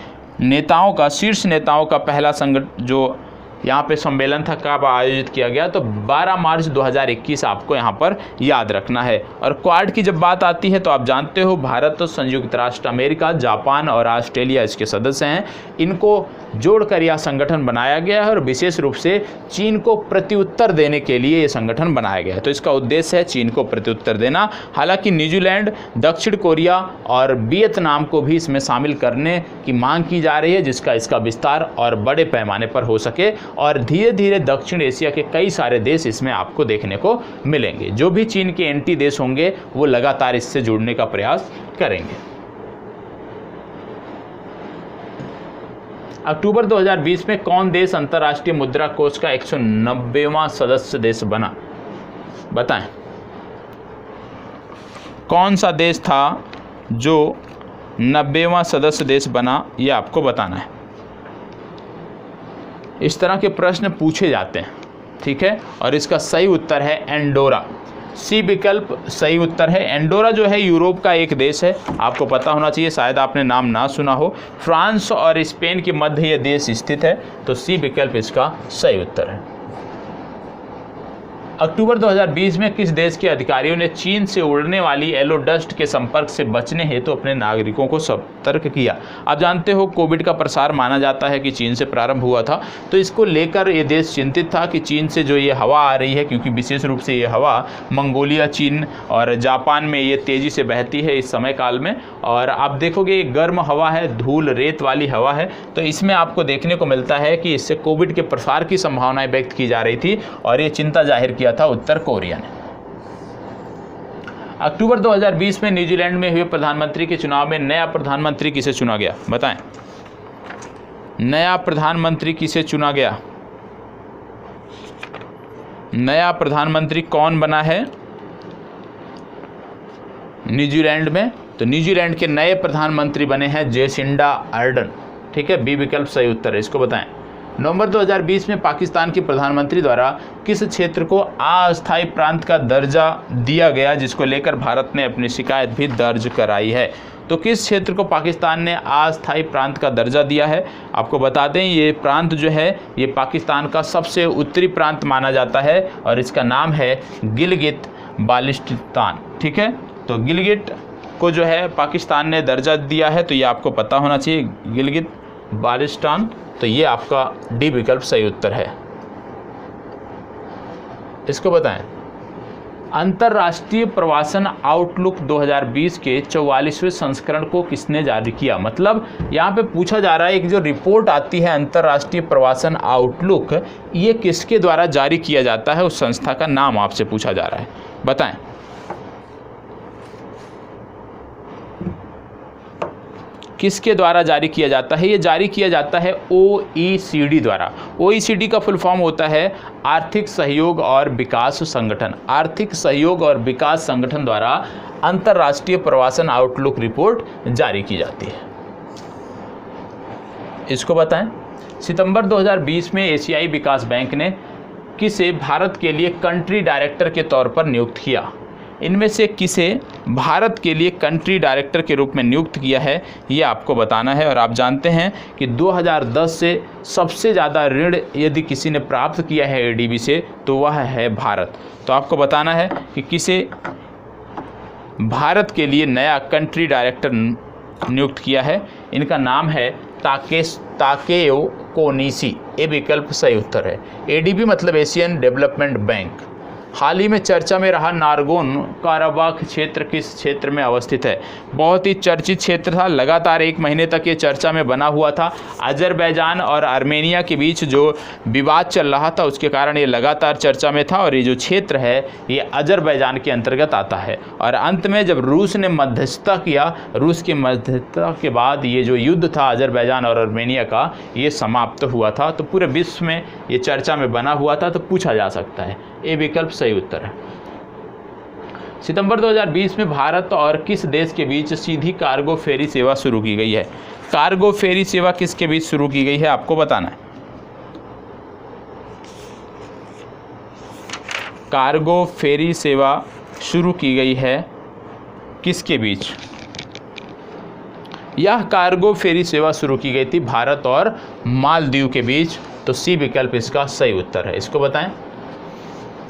नेताओं का, शीर्ष नेताओं का पहला जो यहाँ पे सम्मेलन था, कब आयोजित किया गया, तो 12 मार्च 2021 आपको यहाँ पर याद रखना है। और क्वाड की जब बात आती है तो आप जानते हो भारत, संयुक्त राष्ट्र अमेरिका, जापान और ऑस्ट्रेलिया इसके सदस्य हैं। इनको जोड़कर यह संगठन बनाया गया है और विशेष रूप से चीन को प्रत्युत्तर देने के लिए ये संगठन बनाया गया है। तो इसका उद्देश्य है चीन को प्रत्युत्तर देना। हालांकि न्यूजीलैंड, दक्षिण कोरिया और वियतनाम को भी इसमें शामिल करने की मांग की जा रही है, जिसका इसका विस्तार और बड़े पैमाने पर हो सके। और धीरे धीरे दक्षिण एशिया के कई सारे देश इसमें आपको देखने को मिलेंगे। जो भी चीन के एंटी देश होंगे वो लगातार इससे जुड़ने का प्रयास करेंगे। अक्टूबर 2020 में कौन देश अंतर्राष्ट्रीय मुद्रा कोष का 190वां सदस्य देश बना, बताएं। कौन सा देश था जो 90वां सदस्य देश बना, ये आपको बताना है। इस तरह के प्रश्न पूछे जाते हैं, ठीक है। और इसका सही उत्तर है एंडोरा। सी विकल्प सही उत्तर है। एंडोरा जो है यूरोप का एक देश है, आपको पता होना चाहिए, शायद आपने नाम ना सुना हो। फ्रांस और स्पेन के मध्य ये देश स्थित है, तो सी विकल्प इसका सही उत्तर है। अक्टूबर 2020 में किस देश के अधिकारियों ने चीन से उड़ने वाली येलो डस्ट के संपर्क से बचने हेतु अपने नागरिकों को सतर्क किया? आप जानते हो कोविड का प्रसार माना जाता है कि चीन से प्रारंभ हुआ था, तो इसको लेकर ये देश चिंतित था कि चीन से जो ये हवा आ रही है, क्योंकि विशेष रूप से ये हवा मंगोलिया, चीन और जापान में ये तेज़ी से बहती है इस समय काल में, और आप देखोगे ये गर्म हवा है, धूल रेत वाली हवा है, तो इसमें आपको देखने को मिलता है कि इससे कोविड के प्रसार की संभावनाएं व्यक्त की जा रही थी, और ये चिंता जाहिर किया था उत्तर कोरिया ने। अक्टूबर 2020 में न्यूजीलैंड में हुए प्रधानमंत्री के चुनाव में नया प्रधानमंत्री किसे चुना गया, बताएं। नया प्रधानमंत्री किसे चुना गया? नया प्रधानमंत्री कौन बना है न्यूजीलैंड में? तो न्यूजीलैंड के नए प्रधानमंत्री बने हैं जेसिंडा अर्डन, ठीक है। बी विकल्प सही उत्तर है, इसको बताएं। नवंबर 2020 में पाकिस्तान के प्रधानमंत्री द्वारा किस क्षेत्र को अस्थायी प्रांत का दर्जा दिया गया, जिसको लेकर भारत ने अपनी शिकायत भी दर्ज कराई है? तो किस क्षेत्र को पाकिस्तान ने अस्थायी प्रांत का दर्जा दिया है? आपको बता दें ये प्रांत जो है ये पाकिस्तान का सबसे उत्तरी प्रांत माना जाता है और इसका नाम है गिलगित बाल्टिस्तान, ठीक है। तो गिलगित को जो है पाकिस्तान ने दर्जा दिया है, तो ये आपको पता होना चाहिए, गिलगित बाल्टिस्तान। तो ये आपका डी विकल्प सही उत्तर है, इसको बताएं। अंतर्राष्ट्रीय प्रवासन आउटलुक 2020 के 44वें संस्करण को किसने जारी किया? मतलब यहाँ पे पूछा जा रहा है, एक जो रिपोर्ट आती है अंतर्राष्ट्रीय प्रवासन आउटलुक, ये किसके द्वारा जारी किया जाता है, उस संस्था का नाम आपसे पूछा जा रहा है, बताएं। किसके द्वारा जारी किया जाता है? ये जारी किया जाता है OECD द्वारा। OECD का फुल फॉर्म होता है आर्थिक सहयोग और विकास संगठन। आर्थिक सहयोग और विकास संगठन द्वारा अंतर्राष्ट्रीय प्रवासन आउटलुक रिपोर्ट जारी की जाती है, इसको बताएं। सितंबर 2020 में एशियाई विकास बैंक ने किसे भारत के लिए कंट्री डायरेक्टर के तौर पर नियुक्त किया? इनमें से किसे भारत के लिए कंट्री डायरेक्टर के रूप में नियुक्त किया है, ये आपको बताना है। और आप जानते हैं कि 2010 से सबसे ज़्यादा ऋण यदि किसी ने प्राप्त किया है ADB से, तो वह है भारत। तो आपको बताना है कि किसे भारत के लिए नया कंट्री डायरेक्टर नियुक्त किया है। इनका नाम है ताकेयो कोनिशी, ये विकल्प सही उत्तर है। एडीबी मतलब एशियन डेवलपमेंट बैंक। हाल ही में चर्चा में रहा नारगोन काराबाख क्षेत्र किस क्षेत्र में अवस्थित है? बहुत ही चर्चित क्षेत्र था, लगातार 1 महीने तक ये चर्चा में बना हुआ था। अजरबैजान और आर्मेनिया के बीच जो विवाद चल रहा था उसके कारण ये लगातार चर्चा में था, और ये जो क्षेत्र है ये अजरबैजान के अंतर्गत आता है। और अंत में जब रूस ने मध्यस्थता किया, रूस की मध्यस्थता के बाद ये जो युद्ध था अजरबैजान और आर्मेनिया का, ये समाप्त हुआ था। तो पूरे विश्व में ये चर्चा में बना हुआ था, तो पूछा जा सकता है। ये विकल्प सही उत्तर है। सितंबर 2020 में भारत और किस देश के बीच सीधी कार्गो फेरी सेवा शुरू की गई है? कार्गो फेरी सेवा किसके बीच शुरू की गई है, आपको बताना है। कार्गो फेरी सेवा शुरू की गई है किसके बीच? यह कार्गो फेरी सेवा शुरू की गई थी भारत और मालदीव के बीच। तो सी विकल्प इसका सही उत्तर है। इसको बताएं।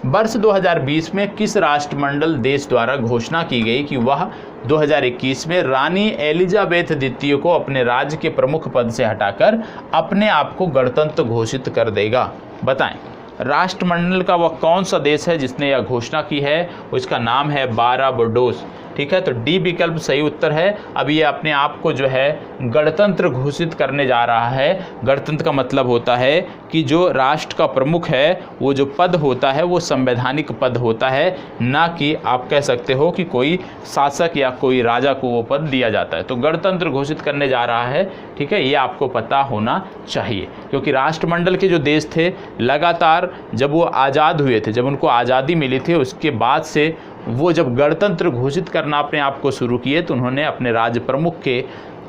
वर्ष 2020 में किस राष्ट्रमंडल देश द्वारा घोषणा की गई कि वह 2021 में रानी एलिजाबेथ द्वितीय को अपने राज्य के प्रमुख पद से हटाकर अपने आप को गणतंत्र घोषित कर देगा? बताएं। राष्ट्रमंडल का वह कौन सा देश है जिसने यह घोषणा की है? उसका नाम है बारबाडोस। ठीक है, तो डी विकल्प सही उत्तर है। अब ये अपने आप को जो है गणतंत्र घोषित करने जा रहा है। गणतंत्र का मतलब होता है कि जो राष्ट्र का प्रमुख है वो जो पद होता है वो संवैधानिक पद होता है, ना कि आप कह सकते हो कि कोई शासक या कोई राजा को वो पद दिया जाता है। तो गणतंत्र घोषित करने जा रहा है। ठीक है, ये आपको पता होना चाहिए, क्योंकि राष्ट्रमंडल के जो देश थे लगातार जब वो आज़ाद हुए थे, जब उनको आज़ादी मिली थी, उसके बाद से वो जब गणतंत्र घोषित करना अपने आप को शुरू किए तो उन्होंने अपने राज्य प्रमुख के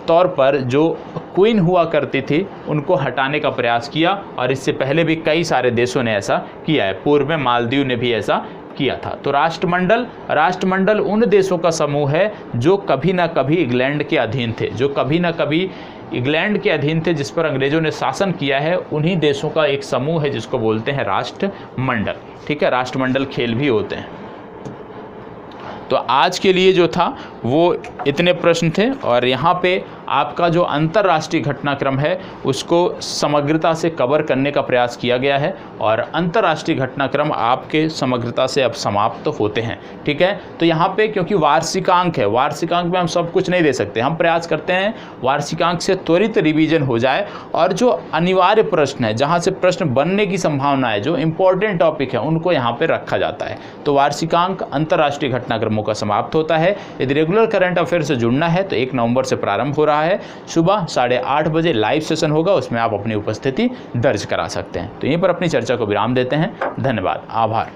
तौर पर जो क्वीन हुआ करती थी उनको हटाने का प्रयास किया। और इससे पहले भी कई सारे देशों ने ऐसा किया है, पूर्व में मालदीव ने भी ऐसा किया था। तो राष्ट्रमंडल उन देशों का समूह है जो कभी ना कभी इंग्लैंड के अधीन थे, जिस पर अंग्रेजों ने शासन किया है। उन्हीं देशों का एक समूह है जिसको बोलते हैं राष्ट्रमंडल। ठीक है, राष्ट्रमंडल खेल भी होते हैं। तो आज के लिए जो था वो इतने प्रश्न थे, और यहाँ पे आपका जो अंतर्राष्ट्रीय घटनाक्रम है उसको समग्रता से कवर करने का प्रयास किया गया है, और अंतर्राष्ट्रीय घटनाक्रम आपके समग्रता से अब समाप्त होते हैं। ठीक है, तो यहाँ पे क्योंकि वार्षिकांक है, वार्षिकांक में हम सब कुछ नहीं दे सकते, हम प्रयास करते हैं वार्षिकांक से त्वरित रिवीजन हो जाए, और जो अनिवार्य प्रश्न है, जहाँ से प्रश्न बनने की संभावना है, जो इंपॉर्टेंट टॉपिक है, उनको यहाँ पे रखा जाता है। तो वार्षिकांक अंतर्राष्ट्रीय घटनाक्रमों का समाप्त होता है। यदि रेगुलर करंट अफेयर से जुड़ना है तो 1 नवंबर से प्रारंभ हो रहा है। सुबह 8:30 बजे लाइव सेशन होगा, उसमें आप अपनी उपस्थिति दर्ज करा सकते हैं। तो यहीं पर अपनी चर्चा को विराम देते हैं। धन्यवाद, आभार।